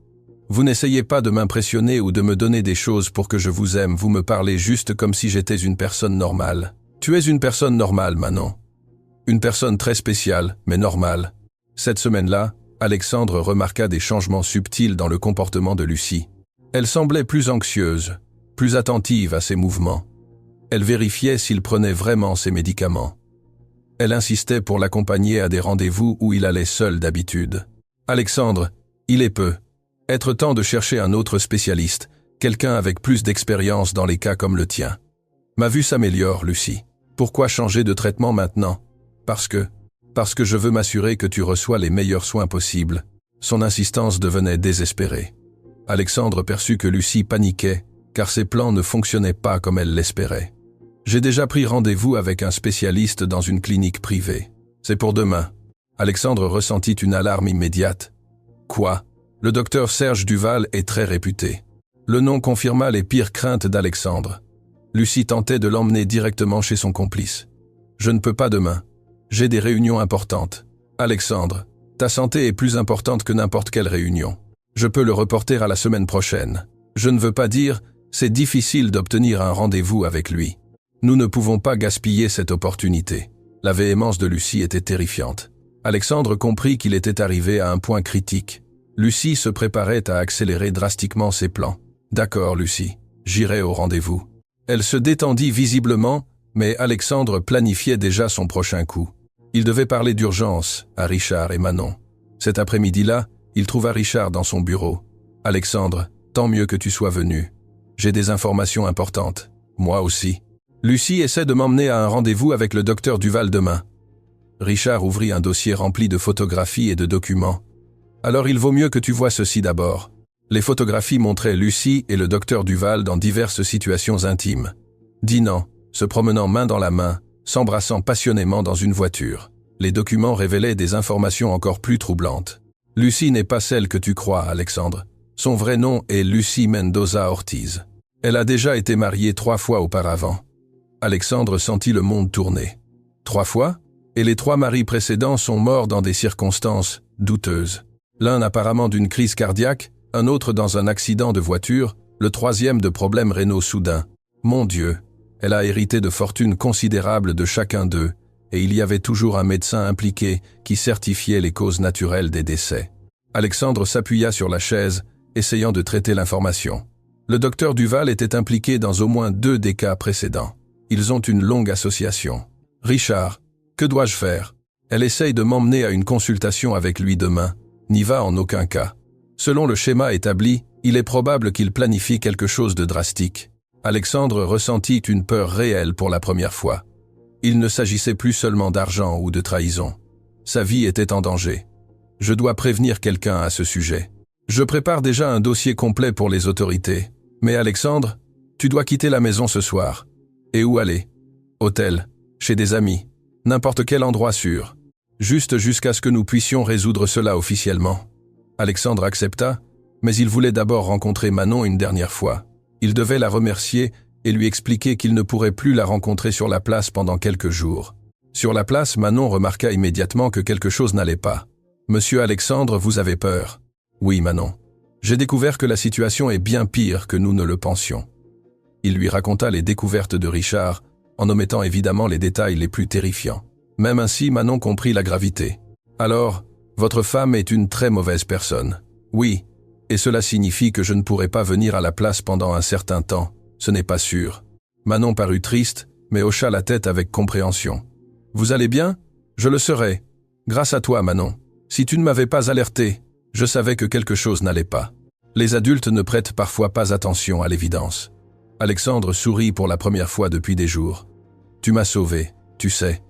Vous n'essayez pas de m'impressionner ou de me donner des choses pour que je vous aime, vous me parlez juste comme si j'étais une personne normale. Tu es une personne normale, Manon. Une personne très spéciale, mais normale. » Cette semaine-là, Alexandre remarqua des changements subtils dans le comportement de Lucie. Elle semblait plus anxieuse, plus attentive à ses mouvements. Elle vérifiait s'il prenait vraiment ses médicaments. Elle insistait pour l'accompagner à des rendez-vous où il allait seul d'habitude. Alexandre, il est peu. Être temps de chercher un autre spécialiste, quelqu'un avec plus d'expérience dans les cas comme le tien. Ma vue s'améliore, Lucie. Pourquoi changer de traitement maintenant? Parce que je veux m'assurer que tu reçois les meilleurs soins possibles. Son insistance devenait désespérée. Alexandre perçut que Lucie paniquait, car ses plans ne fonctionnaient pas comme elle l'espérait. J'ai déjà pris rendez-vous avec un spécialiste dans une clinique privée. C'est pour demain. Alexandre ressentit une alarme immédiate. Quoi? Le docteur Serge Duval est très réputé. Le nom confirma les pires craintes d'Alexandre. Lucie tentait de l'emmener directement chez son complice. Je ne peux pas demain. J'ai des réunions importantes. Alexandre, ta santé est plus importante que n'importe quelle réunion. Je peux le reporter à la semaine prochaine. Je ne veux pas dire, c'est difficile d'obtenir un rendez-vous avec lui. Nous ne pouvons pas gaspiller cette opportunité. La véhémence de Lucie était terrifiante. Alexandre comprit qu'il était arrivé à un point critique. Lucie se préparait à accélérer drastiquement ses plans. D'accord, Lucie, j'irai au rendez-vous. Elle se détendit visiblement, mais Alexandre planifiait déjà son prochain coup. Il devait parler d'urgence à Richard et Manon. Cet après-midi-là, il trouva Richard dans son bureau. « Alexandre, tant mieux que tu sois venu. J'ai des informations importantes. Moi aussi. Lucie essaie de m'emmener à un rendez-vous avec le docteur Duval demain. » Richard ouvrit un dossier rempli de photographies et de documents. « Alors il vaut mieux que tu vois ceci d'abord. » Les photographies montraient Lucie et le docteur Duval dans diverses situations intimes. Dînant, se promenant main dans la main, s'embrassant passionnément dans une voiture. Les documents révélaient des informations encore plus troublantes. Lucie n'est pas celle que tu crois, Alexandre. Son vrai nom est Lucie Mendoza Ortiz. Elle a déjà été mariée 3 fois auparavant. Alexandre sentit le monde tourner. 3 fois? Et les 3 maris précédents sont morts dans des circonstances douteuses. L'un apparemment d'une crise cardiaque, un autre dans un accident de voiture, le 3e de problèmes rénaux soudains. Mon Dieu, elle a hérité de fortunes considérables de chacun d'eux, et il y avait toujours un médecin impliqué qui certifiait les causes naturelles des décès. Alexandre s'appuya sur la chaise, essayant de traiter l'information. Le docteur Duval était impliqué dans au moins 2 des cas précédents. Ils ont une longue association. Richard, que dois-je faire? Elle essaye de m'emmener à une consultation avec lui demain. N'y va en aucun cas. Selon le schéma établi, il est probable qu'il planifie quelque chose de drastique. Alexandre ressentit une peur réelle pour la première fois. Il ne s'agissait plus seulement d'argent ou de trahison. Sa vie était en danger. Je dois prévenir quelqu'un à ce sujet. Je prépare déjà un dossier complet pour les autorités. Mais Alexandre, tu dois quitter la maison ce soir. Et où aller? Hôtel, chez des amis, n'importe quel endroit sûr. Juste jusqu'à ce que nous puissions résoudre cela officiellement. Alexandre accepta, mais il voulait d'abord rencontrer Manon une dernière fois. Il devait la remercier et lui expliquer qu'il ne pourrait plus la rencontrer sur la place pendant quelques jours. Sur la place, Manon remarqua immédiatement que quelque chose n'allait pas. « Monsieur Alexandre, vous avez peur ?»« Oui, Manon. J'ai découvert que la situation est bien pire que nous ne le pensions. » Il lui raconta les découvertes de Richard, en omettant évidemment les détails les plus terrifiants. Même ainsi, Manon comprit la gravité. « Alors, votre femme est une très mauvaise personne. »« Oui, et cela signifie que je ne pourrai pas venir à la place pendant un certain temps. Ce n'est pas sûr. » Manon parut triste, mais hocha la tête avec compréhension. « Vous allez bien? Je le serai. Grâce à toi, Manon. Si tu ne m'avais pas alerté, je savais que quelque chose n'allait pas. » Les adultes ne prêtent parfois pas attention à l'évidence. Alexandre sourit pour la première fois depuis des jours. « Tu m'as sauvé, tu sais,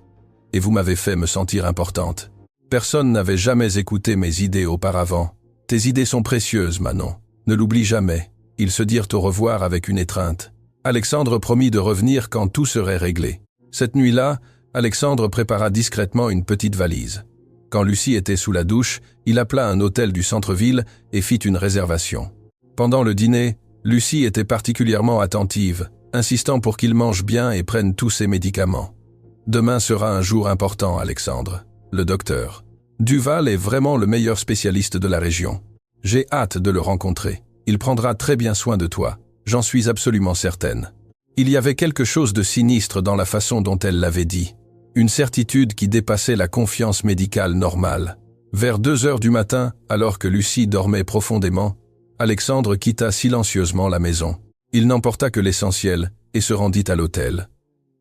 et vous m'avez fait me sentir importante. Personne n'avait jamais écouté mes idées auparavant. Tes idées sont précieuses, Manon. Ne l'oublie jamais. » Ils se dirent au revoir avec une étreinte. Alexandre promit de revenir quand tout serait réglé. Cette nuit-là, Alexandre prépara discrètement une petite valise. Quand Lucie était sous la douche, il appela un hôtel du centre-ville et fit une réservation. Pendant le dîner, Lucie était particulièrement attentive, insistant pour qu'il mange bien et prenne tous ses médicaments. « Demain sera un jour important, Alexandre. Le docteur Duval est vraiment le meilleur spécialiste de la région. J'ai hâte de le rencontrer. Il prendra très bien soin de toi, j'en suis absolument certaine. » Il y avait quelque chose de sinistre dans la façon dont elle l'avait dit. Une certitude qui dépassait la confiance médicale normale. Vers 2 heures du matin, alors que Lucie dormait profondément, Alexandre quitta silencieusement la maison. Il n'emporta que l'essentiel et se rendit à l'hôtel.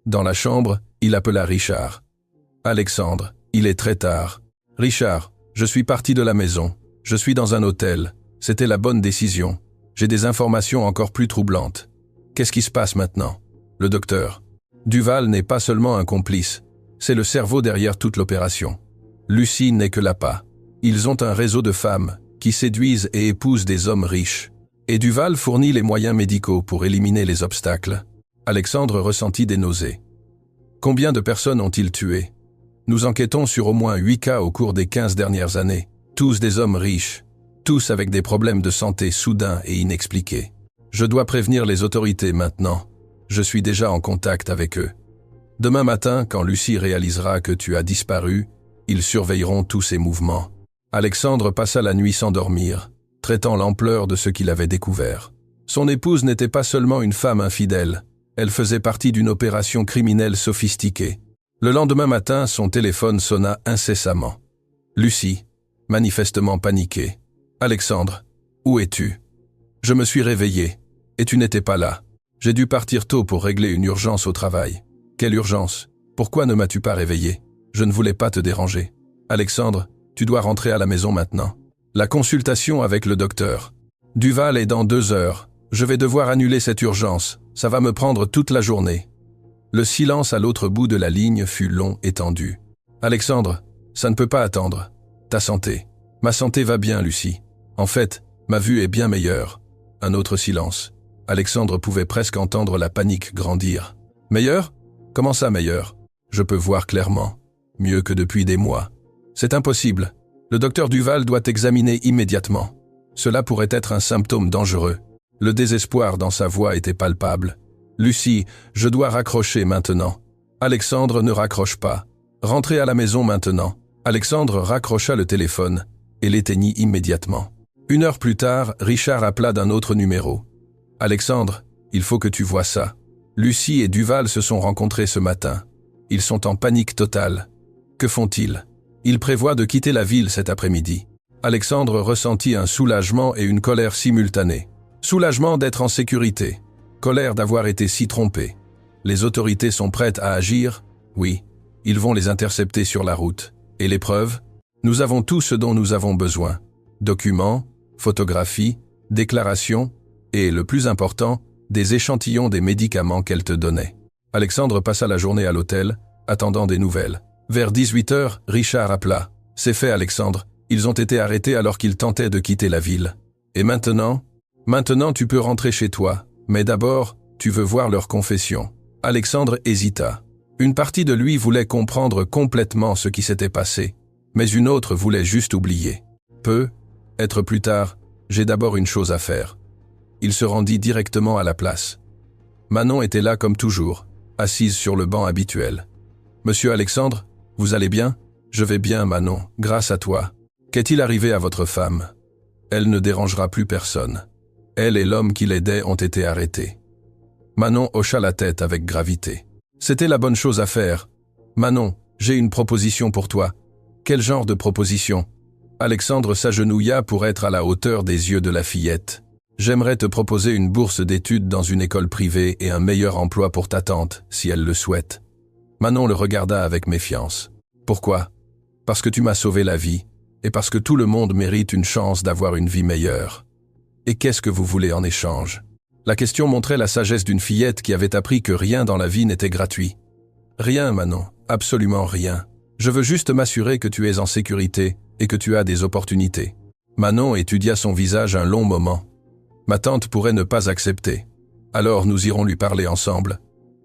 Dans la chambre, il appela Richard. « Alexandre, il est très tard. Richard, je suis parti de la maison. Je suis dans un hôtel. C'était la bonne décision. J'ai des informations encore plus troublantes. Qu'est-ce qui se passe maintenant? Le docteur. Duval n'est pas seulement un complice. C'est le cerveau derrière toute l'opération. Lucie n'est que l'appât. Ils ont un réseau de femmes qui séduisent et épousent des hommes riches. Et Duval fournit les moyens médicaux pour éliminer les obstacles. Alexandre ressentit des nausées. Combien de personnes ont-ils tué? Nous enquêtons sur au moins 8 cas au cours des 15 dernières années. Tous des hommes riches. Tous avec des problèmes de santé soudains et inexpliqués. Je dois prévenir les autorités maintenant. Je suis déjà en contact avec eux. Demain matin, quand Lucie réalisera que tu as disparu, ils surveilleront tous ses mouvements. Alexandre passa la nuit sans dormir, traitant l'ampleur de ce qu'il avait découvert. Son épouse n'était pas seulement une femme infidèle, elle faisait partie d'une opération criminelle sophistiquée. Le lendemain matin, son téléphone sonna incessamment. Lucie, manifestement paniquée. « Alexandre, où es-tu » ? Je me suis réveillé, et tu n'étais pas là. J'ai dû partir tôt pour régler une urgence au travail. Quelle urgence? Pourquoi ne m'as-tu pas réveillé? Je ne voulais pas te déranger. Alexandre, tu dois rentrer à la maison maintenant. La consultation avec le docteur. Duval est dans 2 heures. Je vais devoir annuler cette urgence. Ça va me prendre toute la journée. Le silence à l'autre bout de la ligne fut long et tendu. Alexandre, ça ne peut pas attendre. Ta santé. Ma santé va bien, Lucie. En fait, ma vue est bien meilleure. Un autre silence. Alexandre pouvait presque entendre la panique grandir. Meilleur? Comment ça, meilleur? Je peux voir clairement. Mieux que depuis des mois. C'est impossible. Le docteur Duval doit examiner immédiatement. Cela pourrait être un symptôme dangereux. Le désespoir dans sa voix était palpable. Lucie, je dois raccrocher maintenant. Alexandre ne raccroche pas. Rentrez à la maison maintenant. Alexandre raccrocha le téléphone et l'éteignit immédiatement. 1 heure plus tard, Richard appela d'un autre numéro. Alexandre, il faut que tu vois ça. Lucie et Duval se sont rencontrés ce matin. Ils sont en panique totale. Que font-ils? Ils prévoient de quitter la ville cet après-midi. Alexandre ressentit un soulagement et une colère simultanée. Soulagement d'être en sécurité. Colère d'avoir été si trompé. Les autorités sont prêtes à agir? Oui. Ils vont les intercepter sur la route. Et les preuves? Nous avons tout ce dont nous avons besoin. Documents, photographies, déclarations et, le plus important, des échantillons des médicaments qu'elle te donnait. Alexandre passa la journée à l'hôtel, attendant des nouvelles. Vers 18 heures, Richard appela. « C'est fait, Alexandre. Ils ont été arrêtés alors qu'ils tentaient de quitter la ville. Et maintenant? Maintenant, tu peux rentrer chez toi. Mais d'abord, tu veux voir leur confession. » Alexandre hésita. Une partie de lui voulait comprendre complètement ce qui s'était passé, mais une autre voulait juste oublier. Être plus tard, j'ai d'abord une chose à faire. Il se rendit directement à la place. Manon était là comme toujours, assise sur le banc habituel. « Monsieur Alexandre, vous allez bien? »« Je vais bien, Manon, grâce à toi. Qu'est-il arrivé à votre femme? » ?»« Elle ne dérangera plus personne. Elle et l'homme qui l'aidait ont été arrêtés. » Manon hocha la tête avec gravité. C'était la bonne chose à faire. « Manon, j'ai une proposition pour toi. » « Quel genre de proposition ?» Alexandre s'agenouilla pour être à la hauteur des yeux de la fillette. « J'aimerais te proposer une bourse d'études dans une école privée et un meilleur emploi pour ta tante, si elle le souhaite. » Manon le regarda avec méfiance. « Pourquoi? » ?»« Parce que tu m'as sauvé la vie, et parce que tout le monde mérite une chance d'avoir une vie meilleure. Et qu'est-ce que vous voulez en échange ?» La question montrait la sagesse d'une fillette qui avait appris que rien dans la vie n'était gratuit. « Rien, Manon, absolument rien. Je veux juste m'assurer que tu es en sécurité et que tu as des opportunités. » Manon étudia son visage un long moment. « Ma tante pourrait ne pas accepter. Alors nous irons lui parler ensemble.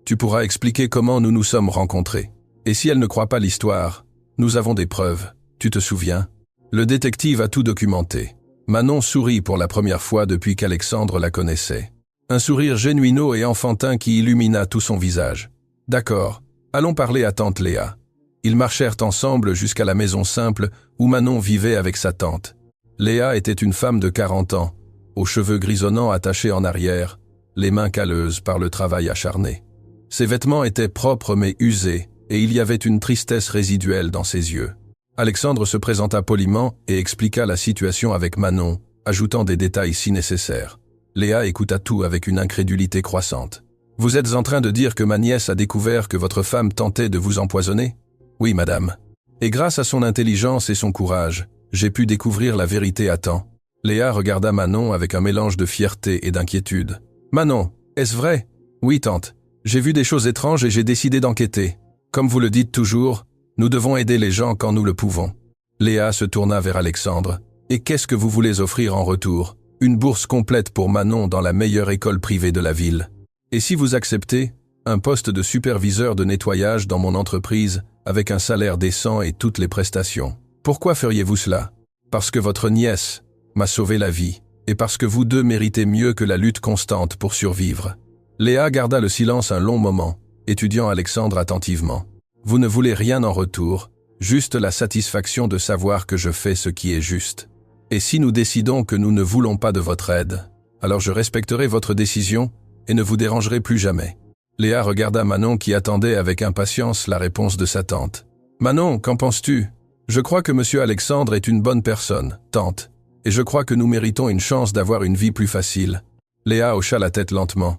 Tu pourras expliquer comment nous nous sommes rencontrés. Et si elle ne croit pas l'histoire, nous avons des preuves. Tu te souviens? » Le détective a tout documenté. Manon sourit pour la première fois depuis qu'Alexandre la connaissait. Un sourire génuineux et enfantin qui illumina tout son visage. « D'accord, allons parler à tante Léa. » Ils marchèrent ensemble jusqu'à la maison simple où Manon vivait avec sa tante. Léa était une femme de 40 ans, aux cheveux grisonnants attachés en arrière, les mains calleuses par le travail acharné. Ses vêtements étaient propres mais usés, et il y avait une tristesse résiduelle dans ses yeux. Alexandre se présenta poliment et expliqua la situation avec Manon, ajoutant des détails si nécessaires. Léa écouta tout avec une incrédulité croissante. « Vous êtes en train de dire que ma nièce a découvert que votre femme tentait de vous empoisonner ? » « Oui, madame. Et grâce à son intelligence et son courage, J'ai pu découvrir la vérité à temps. Léa regarda Manon avec un mélange de fierté et d'inquiétude. Manon, est-ce vrai? Oui, tante. J'ai vu des choses étranges et j'ai décidé d'enquêter. Comme vous le dites toujours, nous devons aider les gens quand nous le pouvons. Léa se tourna vers Alexandre. Et qu'est-ce que vous voulez offrir en retour? Une bourse complète pour Manon dans la meilleure école privée de la ville. Et si vous acceptez, un poste de superviseur de nettoyage dans mon entreprise avec un salaire décent et toutes les prestations. Pourquoi feriez-vous cela? Parce que votre nièce m'a sauvé la vie, et parce que vous deux méritez mieux que la lutte constante pour survivre. Léa garda le silence un long moment, étudiant Alexandre attentivement. Vous ne voulez rien en retour, juste la satisfaction de savoir que je fais ce qui est juste. Et si nous décidons que nous ne voulons pas de votre aide, alors je respecterai votre décision et ne vous dérangerai plus jamais. Léa regarda Manon qui attendait avec impatience la réponse de sa tante. Manon, qu'en penses-tu? Je crois que monsieur Alexandre est une bonne personne, tante, et je crois que nous méritons une chance d'avoir une vie plus facile. Léa hocha la tête lentement.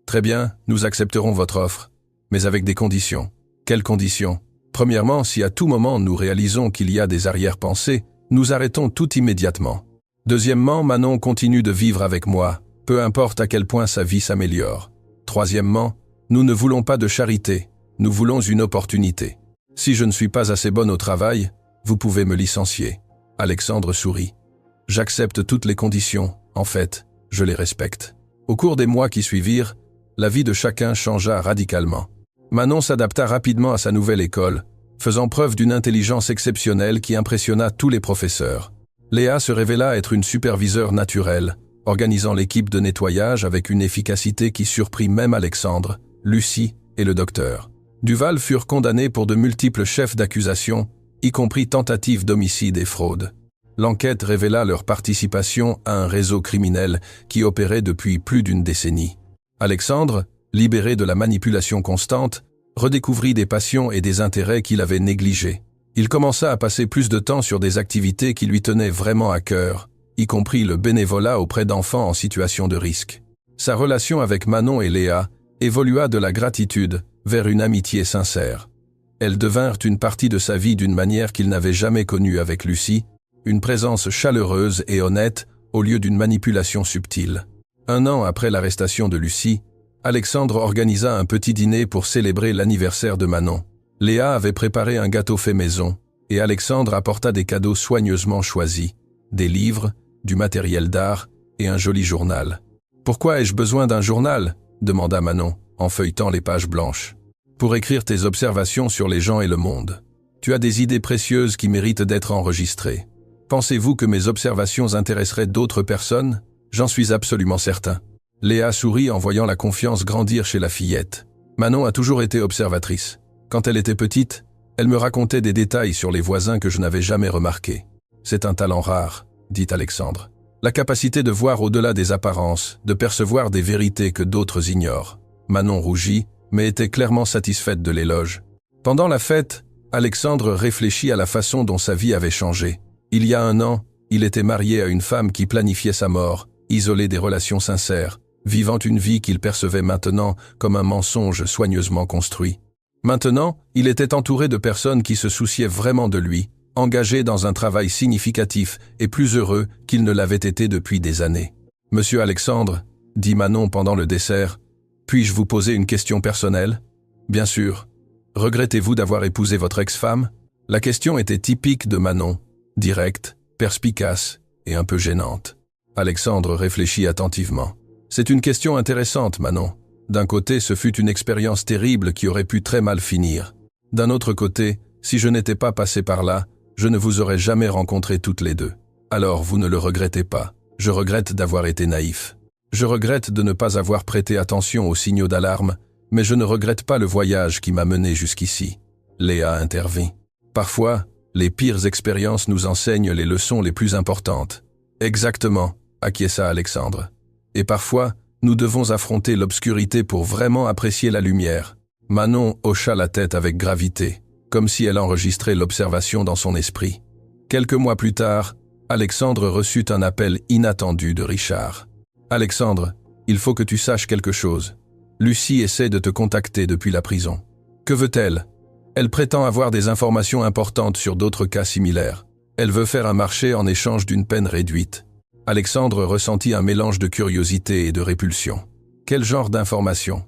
Très bien, nous accepterons votre offre, mais avec des conditions. Quelles conditions? Premièrement, si à tout moment nous réalisons qu'il y a des arrière-pensées, nous arrêtons tout immédiatement. Deuxièmement, Manon continue de vivre avec moi, peu importe à quel point sa vie s'améliore. Troisièmement, nous ne voulons pas de charité, nous voulons une opportunité. Si je ne suis pas assez bonne au travail, vous pouvez me licencier. Alexandre sourit. J'accepte toutes les conditions, en fait, je les respecte. Au cours des mois qui suivirent, la vie de chacun changea radicalement. Manon s'adapta rapidement à sa nouvelle école, faisant preuve d'une intelligence exceptionnelle qui impressionna tous les professeurs. Léa se révéla être une superviseure naturelle, organisant l'équipe de nettoyage avec une efficacité qui surprit même Alexandre, Lucie et le docteur. Duval furent condamnés pour de multiples chefs d'accusation, y compris tentatives d'homicide et fraude. L'enquête révéla leur participation à un réseau criminel qui opérait depuis plus d'une décennie. Alexandre, libéré de la manipulation constante, redécouvrit des passions et des intérêts qu'il avait négligés. Il commença à passer plus de temps sur des activités qui lui tenaient vraiment à cœur, y compris le bénévolat auprès d'enfants en situation de risque. Sa relation avec Manon et Léa évolua de la gratitude vers une amitié sincère. Elles devinrent une partie de sa vie d'une manière qu'il n'avait jamais connue avec Lucie, une présence chaleureuse et honnête au lieu d'une manipulation subtile. 1 an après l'arrestation de Lucie, Alexandre organisa un petit dîner pour célébrer l'anniversaire de Manon. Léa avait préparé un gâteau fait maison, et Alexandre apporta des cadeaux soigneusement choisis, des livres, du matériel d'art et un joli journal. « Pourquoi ai-je besoin d'un journal ?» demanda Manon, en feuilletant les pages blanches. « Pour écrire tes observations sur les gens et le monde. Tu as des idées précieuses qui méritent d'être enregistrées. Pensez-vous que mes observations intéresseraient d'autres personnes? J'en suis absolument certain. » Léa sourit en voyant la confiance grandir chez la fillette. Manon a toujours été observatrice. Quand elle était petite, elle me racontait des détails sur les voisins que je n'avais jamais remarqués. C'est un talent rare, dit Alexandre. La capacité de voir au-delà des apparences, de percevoir des vérités que d'autres ignorent. Manon rougit, mais était clairement satisfaite de l'éloge. Pendant la fête, Alexandre réfléchit à la façon dont sa vie avait changé. Il y a 1 an, il était marié à une femme qui planifiait sa mort, isolé des relations sincères, vivant une vie qu'il percevait maintenant comme un mensonge soigneusement construit. Maintenant, il était entouré de personnes qui se souciaient vraiment de lui, engagé dans un travail significatif et plus heureux qu'il ne l'avait été depuis des années. « Monsieur Alexandre, » dit Manon pendant le dessert, « puis-je vous poser une question personnelle ?»« Bien sûr. Regrettez-vous d'avoir épousé votre ex-femme ?» La question était typique de Manon, directe, perspicace et un peu gênante. Alexandre réfléchit attentivement. « C'est une question intéressante, Manon. D'un côté, ce fut une expérience terrible qui aurait pu très mal finir. D'un autre côté, si je n'étais pas passé par là, je ne vous aurais jamais rencontrés toutes les deux. Alors vous ne le regrettez pas. Je regrette d'avoir été naïf. Je regrette de ne pas avoir prêté attention aux signaux d'alarme, mais je ne regrette pas le voyage qui m'a mené jusqu'ici. » Léa intervint. « Parfois, les pires expériences nous enseignent les leçons les plus importantes. » « Exactement, » acquiesça Alexandre. « Et parfois, nous devons affronter l'obscurité pour vraiment apprécier la lumière. » Manon hocha la tête avec gravité, comme si elle enregistrait l'observation dans son esprit. Quelques mois plus tard, Alexandre reçut un appel inattendu de Richard. « Alexandre, il faut que tu saches quelque chose. Lucie essaie de te contacter depuis la prison. Que veut-elle? Elle prétend avoir des informations importantes sur d'autres cas similaires. Elle veut faire un marché en échange d'une peine réduite. Alexandre ressentit un mélange de curiosité et de répulsion. Quel genre d'informations?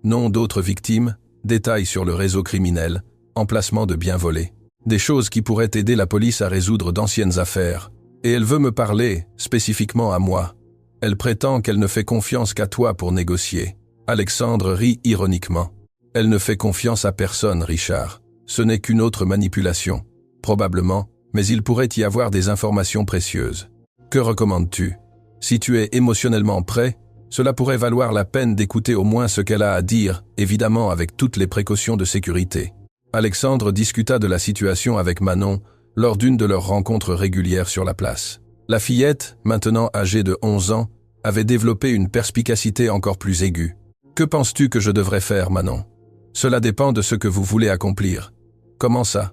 Nom d'autres victimes, détails sur le réseau criminel, emplacement de biens volés. Des choses qui pourraient aider la police à résoudre d'anciennes affaires. Et elle veut me parler, spécifiquement à moi. Elle prétend qu'elle ne fait confiance qu'à toi pour négocier. Alexandre rit ironiquement. Elle ne fait confiance à personne, Richard. Ce n'est qu'une autre manipulation. Probablement, mais il pourrait y avoir des informations précieuses. Que recommandes-tu? Si tu es émotionnellement prêt, cela pourrait valoir la peine d'écouter au moins ce qu'elle a à dire, évidemment avec toutes les précautions de sécurité. Alexandre discuta de la situation avec Manon lors d'une de leurs rencontres régulières sur la place. La fillette, maintenant âgée de 11 ans, avait développé une perspicacité encore plus aiguë. « Que penses-tu que je devrais faire, Manon? Cela dépend de ce que vous voulez accomplir. Comment ça?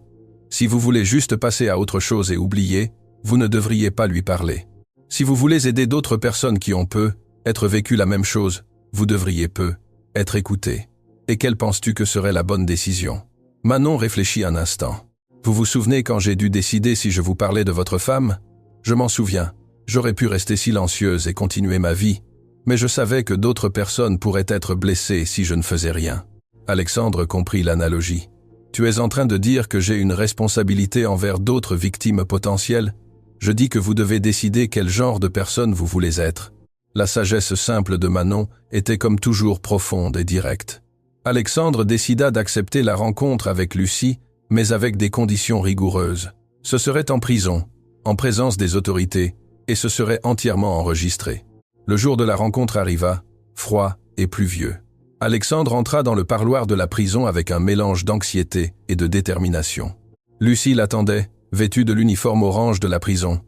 Si vous voulez juste passer à autre chose et oublier, vous ne devriez pas lui parler. Si vous voulez aider d'autres personnes qui ont peu, être vécu la même chose, vous devriez peu, être écouté. Et quelle penses-tu que serait la bonne décision? » Manon réfléchit un instant. « Vous vous souvenez quand j'ai dû décider si je vous parlais de votre femme? Je m'en souviens. J'aurais pu rester silencieuse et continuer ma vie, mais je savais que d'autres personnes pourraient être blessées si je ne faisais rien. » Alexandre comprit l'analogie. « Tu es en train de dire que j'ai une responsabilité envers d'autres victimes potentielles? Je dis que vous devez décider quel genre de personne vous voulez être. » La sagesse simple de Manon était comme toujours profonde et directe. Alexandre décida d'accepter la rencontre avec Lucie, mais avec des conditions rigoureuses. Ce serait en prison, en présence des autorités, et ce serait entièrement enregistré. Le jour de la rencontre arriva, froid et pluvieux. Alexandre entra dans le parloir de la prison avec un mélange d'anxiété et de détermination. Lucie l'attendait, vêtue de l'uniforme orange de la prison,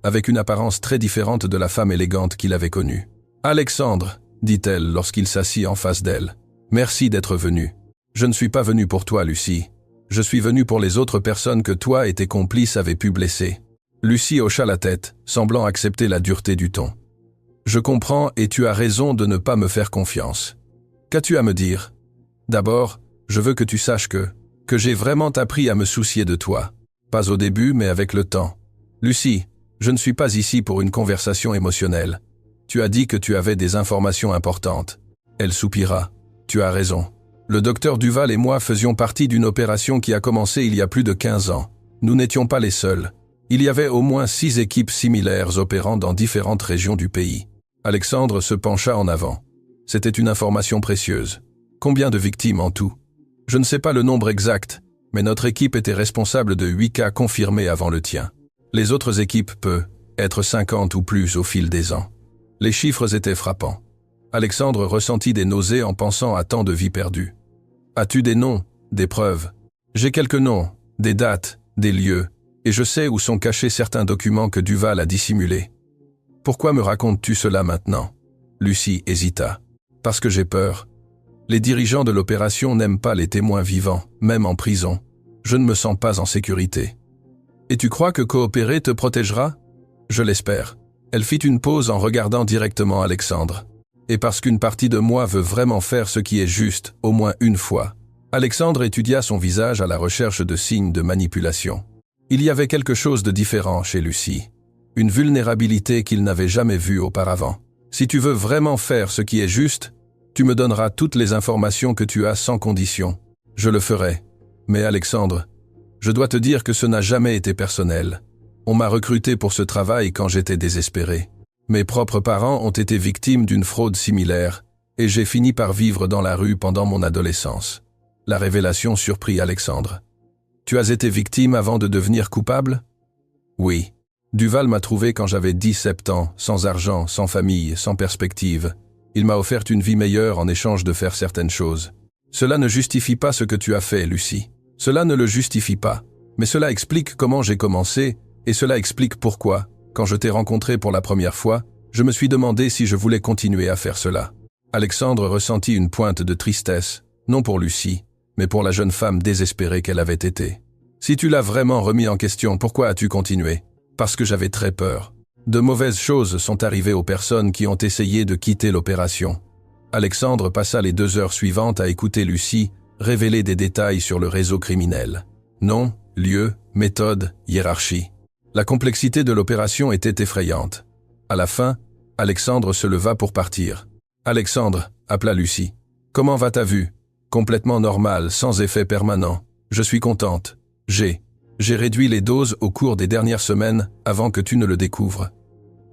avec une apparence très différente de la femme élégante qu'il avait connue. « Alexandre, dit-elle lorsqu'il s'assit en face d'elle, merci d'être venu. Je ne suis pas venu pour toi, Lucie. Je suis venu pour les autres personnes que toi et tes complices avaient pu blesser. » Lucie hocha la tête, semblant accepter la dureté du ton. « Je comprends et tu as raison de ne pas me faire confiance. Qu'as-tu à me dire? D'abord, je veux que tu saches que j'ai vraiment appris à me soucier de toi. Pas au début, mais avec le temps. Lucie, je ne suis pas ici pour une conversation émotionnelle. Tu as dit que tu avais des informations importantes. » Elle soupira. « Tu as raison. Le docteur Duval et moi faisions partie d'une opération qui a commencé il y a plus de 15 ans. Nous n'étions pas les seuls. Il y avait au moins 6 équipes similaires opérant dans différentes régions du pays. » Alexandre se pencha en avant. C'était une information précieuse. Combien de victimes en tout? Je ne sais pas le nombre exact, mais notre équipe était responsable de 8 cas confirmés avant le tien. Les autres équipes peuvent être 50 ou plus au fil des ans. Les chiffres étaient frappants. Alexandre ressentit des nausées en pensant à tant de vies perdues. As-tu des noms, des preuves? J'ai quelques noms, des dates, des lieux, et je sais où sont cachés certains documents que Duval a dissimulés. Pourquoi me racontes-tu cela maintenant? Lucie hésita. Parce que j'ai peur. Les dirigeants de l'opération n'aiment pas les témoins vivants, même en prison. Je ne me sens pas en sécurité. Et tu crois que coopérer te protégera? Je l'espère. Elle fit une pause en regardant directement Alexandre. Et parce qu'une partie de moi veut vraiment faire ce qui est juste, au moins une fois. Alexandre étudia son visage à la recherche de signes de manipulation. Il y avait quelque chose de différent chez Lucie. Une vulnérabilité qu'il n'avait jamais vue auparavant. Si tu veux vraiment faire ce qui est juste, tu me donneras toutes les informations que tu as sans condition. Je le ferai. Mais Alexandre, je dois te dire que ce n'a jamais été personnel. On m'a recruté pour ce travail quand j'étais désespéré. Mes propres parents ont été victimes d'une fraude similaire, et j'ai fini par vivre dans la rue pendant mon adolescence. La révélation surprit Alexandre. Tu as été victime avant de devenir coupable? Oui. Duval m'a trouvé quand j'avais 17 ans, sans argent, sans famille, sans perspective. Il m'a offert une vie meilleure en échange de faire certaines choses. Cela ne justifie pas ce que tu as fait, Lucie. Cela ne le justifie pas. Mais cela explique comment j'ai commencé, et cela explique pourquoi, quand je t'ai rencontré pour la première fois, je me suis demandé si je voulais continuer à faire cela. Alexandre ressentit une pointe de tristesse, non pour Lucie, mais pour la jeune femme désespérée qu'elle avait été. Si tu l'as vraiment remis en question, pourquoi as-tu continué? Parce que j'avais très peur. De mauvaises choses sont arrivées aux personnes qui ont essayé de quitter l'opération. Alexandre passa les 2 heures suivantes à écouter Lucie révéler des détails sur le réseau criminel. Nom, lieu, méthode, hiérarchie. La complexité de l'opération était effrayante. À la fin, Alexandre se leva pour partir. « Alexandre » appela Lucie. « Comment va ta vue ? Complètement normale, sans effet permanent. Je suis contente. J'ai réduit les doses au cours des dernières semaines avant que tu ne le découvres. »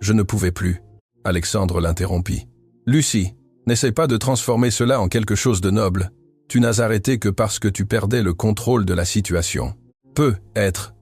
Je ne pouvais plus. Alexandre l'interrompit. « Lucie, n'essaie pas de transformer cela en quelque chose de noble. Tu n'as arrêté que parce que tu perdais le contrôle de la situation. Peut être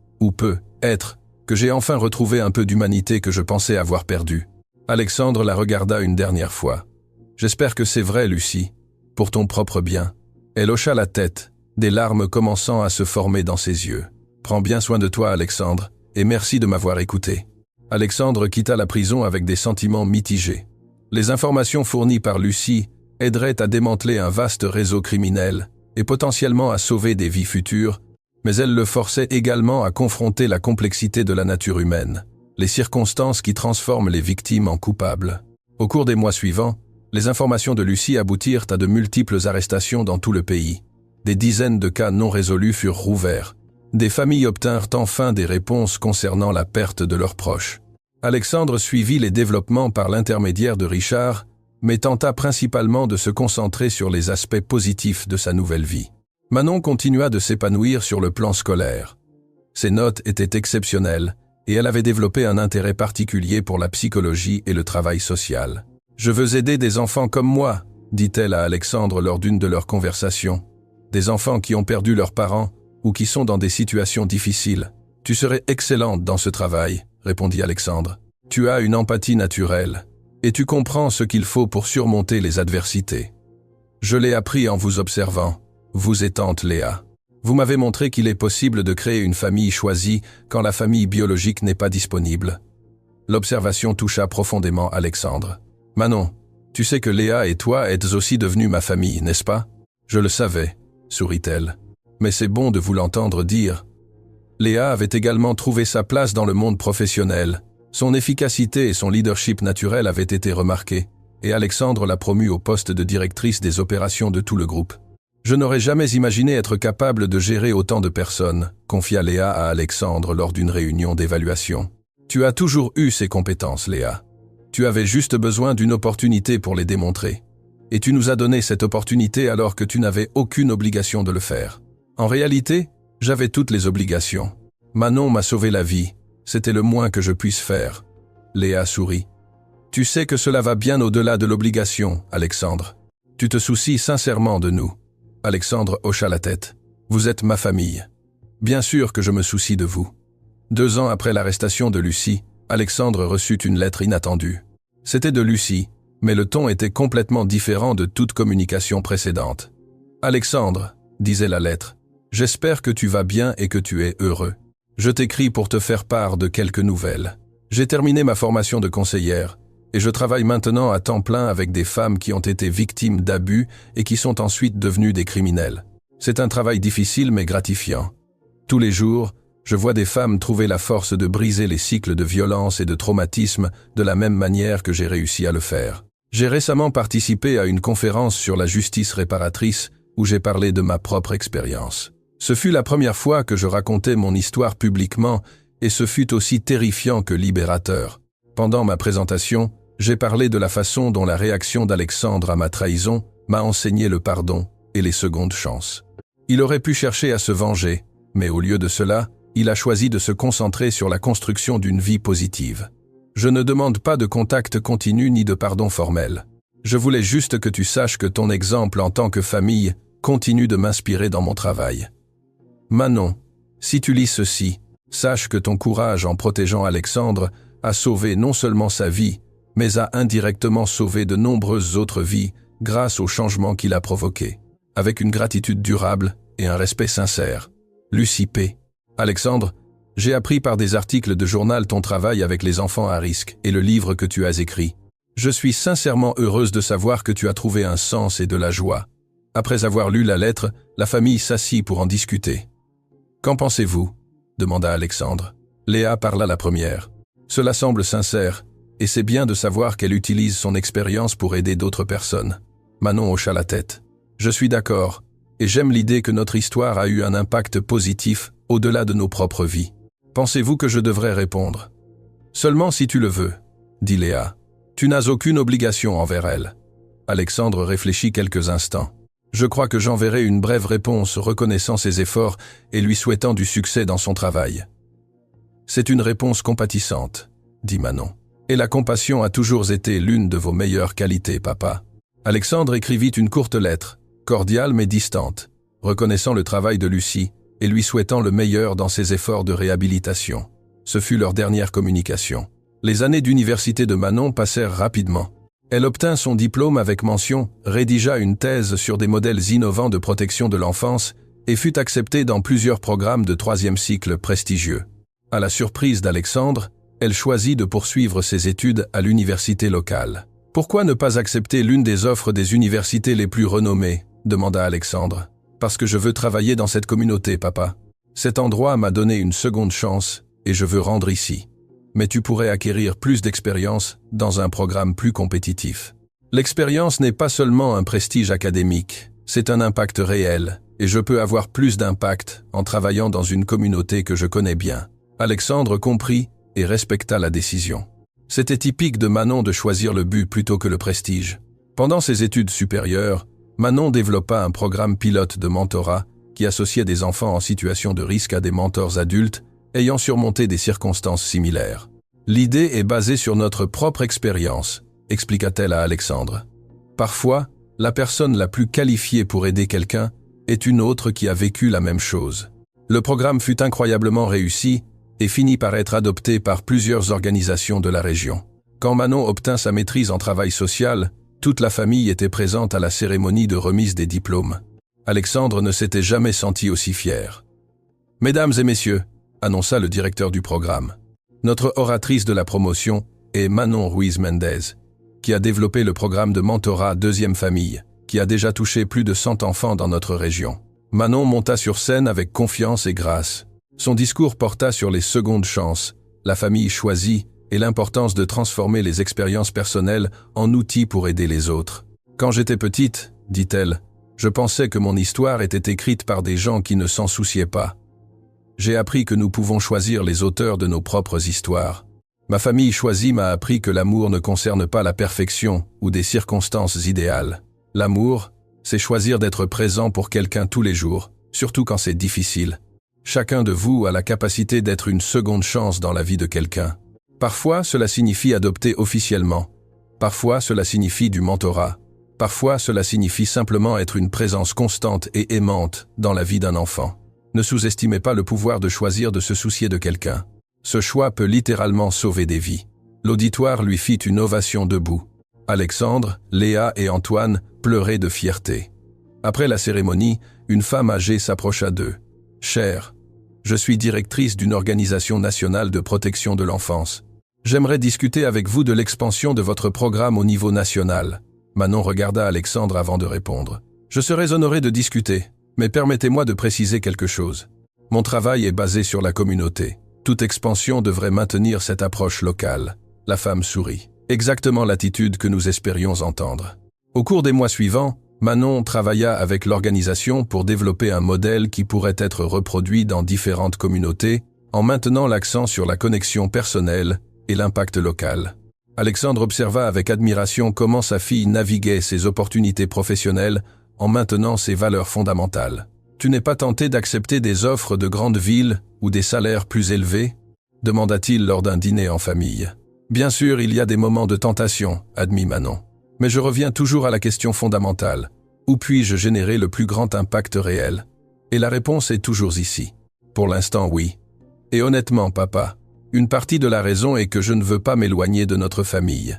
que j'ai enfin retrouvé un peu d'humanité que je pensais avoir perdu. » Alexandre la regarda une dernière fois. « J'espère que c'est vrai, Lucie, pour ton propre bien. » Elle hocha la tête, des larmes commençant à se former dans ses yeux. « Prends bien soin de toi, Alexandre, et merci de m'avoir écouté. » Alexandre quitta la prison avec des sentiments mitigés. Les informations fournies par Lucie aideraient à démanteler un vaste réseau criminel et potentiellement à sauver des vies futures, mais elles le forçaient également à confronter la complexité de la nature humaine, les circonstances qui transforment les victimes en coupables. Au cours des mois suivants, les informations de Lucie aboutirent à de multiples arrestations dans tout le pays. Des dizaines de cas non résolus furent rouverts. Des familles obtinrent enfin des réponses concernant la perte de leurs proches. Alexandre suivit les développements par l'intermédiaire de Richard, mais tenta principalement de se concentrer sur les aspects positifs de sa nouvelle vie. Manon continua de s'épanouir sur le plan scolaire. Ses notes étaient exceptionnelles et elle avait développé un intérêt particulier pour la psychologie et le travail social. « Je veux aider des enfants comme moi », dit-elle à Alexandre lors d'une de leurs conversations. « Des enfants qui ont perdu leurs parents ou qui sont dans des situations difficiles. Tu serais excellente dans ce travail, » répondit Alexandre. « Tu as une empathie naturelle et tu comprends ce qu'il faut pour surmonter les adversités. Je l'ai appris en vous observant, vous et tante Léa. Vous m'avez montré qu'il est possible de créer une famille choisie quand la famille biologique n'est pas disponible. » L'observation toucha profondément Alexandre. « Manon, tu sais que Léa et toi êtes aussi devenus ma famille, n'est-ce pas ? » « Je le savais, » sourit-elle. « Mais c'est bon de vous l'entendre dire. » Léa avait également trouvé sa place dans le monde professionnel. Son efficacité et son leadership naturel avaient été remarqués, et Alexandre l'a promue au poste de directrice des opérations de tout le groupe. « Je n'aurais jamais imaginé être capable de gérer autant de personnes, » confia Léa à Alexandre lors d'une réunion d'évaluation. « Tu as toujours eu ces compétences, Léa. Tu avais juste besoin d'une opportunité pour les démontrer. Et tu nous as donné cette opportunité alors que tu n'avais aucune obligation de le faire. En réalité, j'avais toutes les obligations. Manon m'a sauvé la vie. C'était le moins que je puisse faire. » Léa sourit. « Tu sais que cela va bien au-delà de l'obligation, Alexandre. Tu te soucies sincèrement de nous. » Alexandre hocha la tête. « Vous êtes ma famille. Bien sûr que je me soucie de vous. » 2 ans après l'arrestation de Lucie, Alexandre reçut une lettre inattendue. C'était de Lucie, mais le ton était complètement différent de toute communication précédente. « Alexandre, » disait la lettre, « j'espère que tu vas bien et que tu es heureux. Je t'écris pour te faire part de quelques nouvelles. J'ai terminé ma formation de conseillère et je travaille maintenant à temps plein avec des femmes qui ont été victimes d'abus et qui sont ensuite devenues des criminels. C'est un travail difficile mais gratifiant. Tous les jours, je vois des femmes trouver la force de briser les cycles de violence et de traumatisme de la même manière que j'ai réussi à le faire. J'ai récemment participé à une conférence sur la justice réparatrice où j'ai parlé de ma propre expérience. Ce fut la première fois que je racontais mon histoire publiquement et ce fut aussi terrifiant que libérateur. Pendant ma présentation, j'ai parlé de la façon dont la réaction d'Alexandre à ma trahison m'a enseigné le pardon et les secondes chances. Il aurait pu chercher à se venger, mais au lieu de cela, il a choisi de se concentrer sur la construction d'une vie positive. Je ne demande pas de contact continu ni de pardon formel. Je voulais juste que tu saches que ton exemple en tant que famille continue de m'inspirer dans mon travail. Manon, si tu lis ceci, sache que ton courage en protégeant Alexandre a sauvé non seulement sa vie, mais a indirectement sauvé de nombreuses autres vies grâce au changement qu'il a provoqué, avec une gratitude durable et un respect sincère. Lucie P. Alexandre, j'ai appris par des articles de journal ton travail avec les enfants à risque et le livre que tu as écrit. Je suis sincèrement heureuse de savoir que tu as trouvé un sens et de la joie. Après avoir lu la lettre, la famille s'assit pour en discuter. « Qu'en pensez-vous » demanda Alexandre. Léa parla la première. « Cela semble sincère, et c'est bien de savoir qu'elle utilise son expérience pour aider d'autres personnes. » Manon hocha la tête. « Je suis d'accord, et j'aime l'idée que notre histoire a eu un impact positif au-delà de nos propres vies. Pensez-vous que je devrais répondre? Seulement si tu le veux, dit Léa. Tu n'as aucune obligation envers elle. Alexandre réfléchit quelques instants. Je crois que j'enverrai une brève réponse reconnaissant ses efforts et lui souhaitant du succès dans son travail. C'est une réponse compatissante, dit Manon. Et la compassion a toujours été l'une de vos meilleures qualités, papa. Alexandre écrivit une courte lettre, cordiale mais distante, reconnaissant le travail de Lucie et lui souhaitant le meilleur dans ses efforts de réhabilitation. Ce fut leur dernière communication. Les années d'université de Manon passèrent rapidement. Elle obtint son diplôme avec mention, rédigea une thèse sur des modèles innovants de protection de l'enfance et fut acceptée dans plusieurs programmes de 3e cycle prestigieux. À la surprise d'Alexandre, elle choisit de poursuivre ses études à l'université locale. « Pourquoi ne pas accepter l'une des offres des universités les plus renommées ?» demanda Alexandre. « Parce que je veux travailler dans cette communauté, papa. Cet endroit m'a donné une seconde chance et je veux rendre ici. Mais tu pourrais acquérir plus d'expérience dans un programme plus compétitif. L'expérience n'est pas seulement un prestige académique, c'est un impact réel, et je peux avoir plus d'impact en travaillant dans une communauté que je connais bien. » Alexandre comprit et respecta la décision. C'était typique de Manon de choisir le but plutôt que le prestige. Pendant ses études supérieures, Manon développa un programme pilote de mentorat qui associait des enfants en situation de risque à des mentors adultes ayant surmonté des circonstances similaires. L'idée est basée sur notre propre expérience, expliqua-t-elle à Alexandre. Parfois, la personne la plus qualifiée pour aider quelqu'un est une autre qui a vécu la même chose. Le programme fut incroyablement réussi et finit par être adopté par plusieurs organisations de la région. Quand Manon obtint sa maîtrise en travail social, toute la famille était présente à la cérémonie de remise des diplômes. Alexandre ne s'était jamais senti aussi fier. « Mesdames et messieurs, annonça le directeur du programme. Notre oratrice de la promotion est Manon Ruiz Mendez, qui a développé le programme de mentorat Deuxième Famille, qui a déjà touché plus de 100 enfants dans notre région. Manon monta sur scène avec confiance et grâce. Son discours porta sur les secondes chances, la famille choisie et l'importance de transformer les expériences personnelles en outils pour aider les autres. Quand j'étais petite, dit-elle, je pensais que mon histoire était écrite par des gens qui ne s'en souciaient pas. J'ai appris que nous pouvons choisir les auteurs de nos propres histoires. Ma famille choisie m'a appris que l'amour ne concerne pas la perfection ou des circonstances idéales. L'amour, c'est choisir d'être présent pour quelqu'un tous les jours, surtout quand c'est difficile. Chacun de vous a la capacité d'être une seconde chance dans la vie de quelqu'un. Parfois, cela signifie adopter officiellement. Parfois, cela signifie du mentorat. Parfois, cela signifie simplement être une présence constante et aimante dans la vie d'un enfant. Ne sous-estimez pas le pouvoir de choisir de se soucier de quelqu'un. Ce choix peut littéralement sauver des vies. L'auditoire lui fit une ovation debout. Alexandre, Léa et Antoine pleuraient de fierté. Après la cérémonie, une femme âgée s'approcha d'eux. « Cher, je suis directrice d'une organisation nationale de protection de l'enfance. J'aimerais discuter avec vous de l'expansion de votre programme au niveau national. » Manon regarda Alexandre avant de répondre. « Je serais honoré de discuter. Mais permettez-moi de préciser quelque chose. Mon travail est basé sur la communauté. Toute expansion devrait maintenir cette approche locale. » La femme sourit. Exactement l'attitude que nous espérions entendre. Au cours des mois suivants, Manon travailla avec l'organisation pour développer un modèle qui pourrait être reproduit dans différentes communautés en maintenant l'accent sur la connexion personnelle et l'impact local. Alexandre observa avec admiration comment sa fille naviguait ses opportunités professionnelles en maintenant ses valeurs fondamentales. « Tu n'es pas tenté d'accepter des offres de grandes villes ou des salaires plus élevés ?» demanda-t-il lors d'un dîner en famille. « Bien sûr, il y a des moments de tentation, » admit Manon. « Mais je reviens toujours à la question fondamentale. Où puis-je générer le plus grand impact réel ? Et la réponse est toujours ici. Pour l'instant, oui. Et honnêtement, papa, une partie de la raison est que je ne veux pas m'éloigner de notre famille.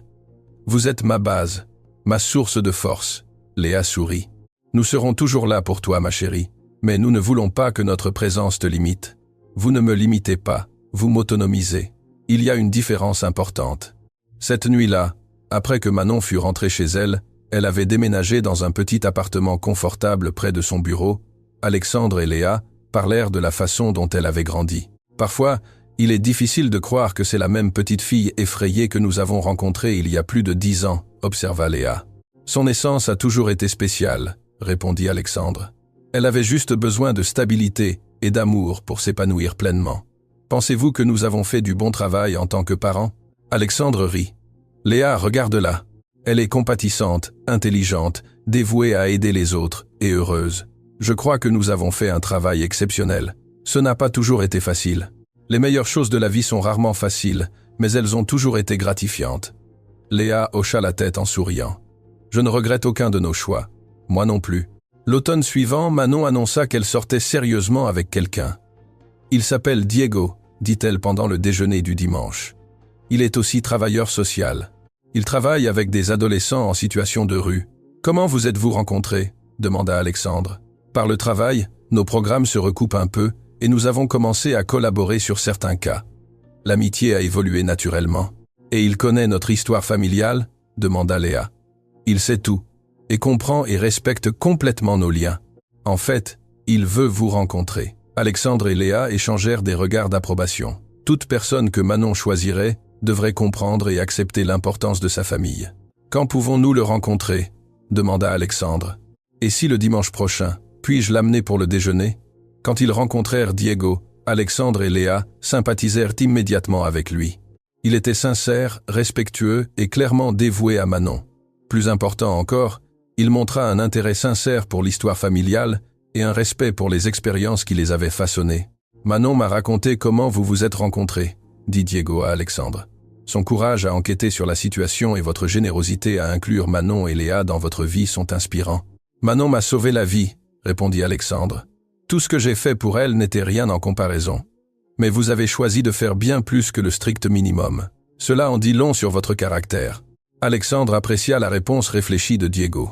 Vous êtes ma base, ma source de force. » Léa sourit. Nous serons toujours là pour toi, ma chérie, mais nous ne voulons pas que notre présence te limite. Vous ne me limitez pas, vous m'autonomisez. Il y a une différence importante. Cette nuit-là, après que Manon fut rentrée chez elle, elle avait déménagé dans un petit appartement confortable près de son bureau. Alexandre et Léa parlèrent de la façon dont elle avait grandi. Parfois, il est difficile de croire que c'est la même petite fille effrayée que nous avons rencontrée il y a plus de 10 ans, observa Léa. Son essence a toujours été spéciale, répondit Alexandre. Elle avait juste besoin de stabilité et d'amour pour s'épanouir pleinement. Pensez-vous que nous avons fait du bon travail en tant que parents? Alexandre rit. Léa, regarde-la. Elle est compatissante, intelligente, dévouée à aider les autres et heureuse. Je crois que nous avons fait un travail exceptionnel. Ce n'a pas toujours été facile. Les meilleures choses de la vie sont rarement faciles, mais elles ont toujours été gratifiantes. Léa hocha la tête en souriant. Je ne regrette aucun de nos choix. Moi non plus. L'automne suivant, Manon annonça qu'elle sortait sérieusement avec quelqu'un. Il s'appelle Diego, dit-elle pendant le déjeuner du dimanche. Il est aussi travailleur social. Il travaille avec des adolescents en situation de rue. Comment vous êtes-vous rencontrés? Demanda Alexandre. Par le travail, nos programmes se recoupent un peu et nous avons commencé à collaborer sur certains cas. L'amitié a évolué naturellement. Et il connaît notre histoire familiale? Demanda Léa. Il sait tout, et comprend et respecte complètement nos liens. En fait, il veut vous rencontrer. Alexandre et Léa échangèrent des regards d'approbation. Toute personne que Manon choisirait devrait comprendre et accepter l'importance de sa famille. Quand pouvons-nous le rencontrer? Demanda Alexandre. Et si le dimanche prochain, puis-je l'amener pour le déjeuner? Quand ils rencontrèrent Diego, Alexandre et Léa sympathisèrent immédiatement avec lui. Il était sincère, respectueux et clairement dévoué à Manon. Plus important encore, il montra un intérêt sincère pour l'histoire familiale et un respect pour les expériences qui les avaient façonnées. Manon m'a raconté comment vous vous êtes rencontrés, dit Diego à Alexandre. Son courage à enquêter sur la situation et votre générosité à inclure Manon et Léa dans votre vie sont inspirants. Manon m'a sauvé la vie, répondit Alexandre. Tout ce que j'ai fait pour elle n'était rien en comparaison. Mais vous avez choisi de faire bien plus que le strict minimum. Cela en dit long sur votre caractère. Alexandre apprécia la réponse réfléchie de Diego.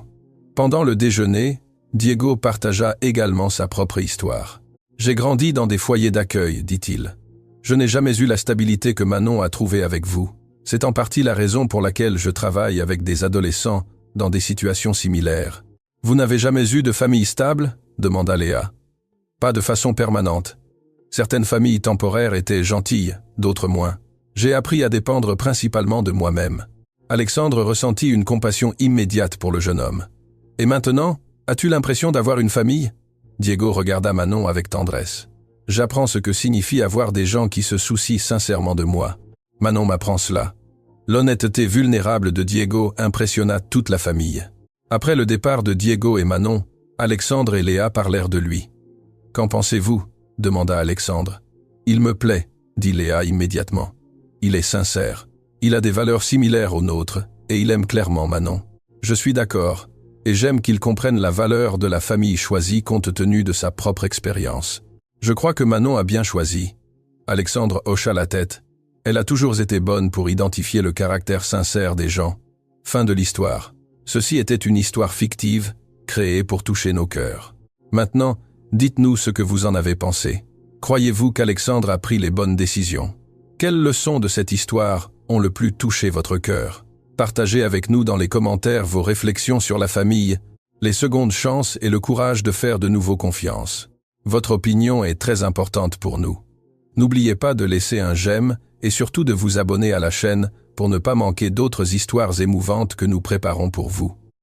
Pendant le déjeuner, Diego partagea également sa propre histoire. « J'ai grandi dans des foyers d'accueil, dit-il. Je n'ai jamais eu la stabilité que Manon a trouvée avec vous. C'est en partie la raison pour laquelle je travaille avec des adolescents dans des situations similaires. Vous n'avez jamais eu de famille stable? Demanda Léa. Pas de façon permanente. Certaines familles temporaires étaient gentilles, d'autres moins. J'ai appris à dépendre principalement de moi-même. Alexandre ressentit une compassion immédiate pour le jeune homme. Et maintenant, as-tu l'impression d'avoir une famille? Diego regarda Manon avec tendresse. J'apprends ce que signifie avoir des gens qui se soucient sincèrement de moi. Manon m'apprend cela. L'honnêteté vulnérable de Diego impressionna toute la famille. Après le départ de Diego et Manon, Alexandre et Léa parlèrent de lui. « Qu'en pensez-vous » demanda Alexandre. « Il me plaît » dit Léa immédiatement. « Il est sincère. Il a des valeurs similaires aux nôtres et il aime clairement Manon. Je suis d'accord et j'aime qu'il comprenne la valeur de la famille choisie compte tenu de sa propre expérience. Je crois que Manon a bien choisi. » Alexandre hocha la tête. Elle a toujours été bonne pour identifier le caractère sincère des gens. Fin de l'histoire. Ceci était une histoire fictive, créée pour toucher nos cœurs. Maintenant, dites-nous ce que vous en avez pensé. Croyez-vous qu'Alexandre a pris les bonnes décisions? Quelles leçons de cette histoire ont le plus touché votre cœur? Partagez avec nous dans les commentaires vos réflexions sur la famille, les secondes chances et le courage de faire de nouveau confiance. Votre opinion est très importante pour nous. N'oubliez pas de laisser un j'aime et surtout de vous abonner à la chaîne pour ne pas manquer d'autres histoires émouvantes que nous préparons pour vous.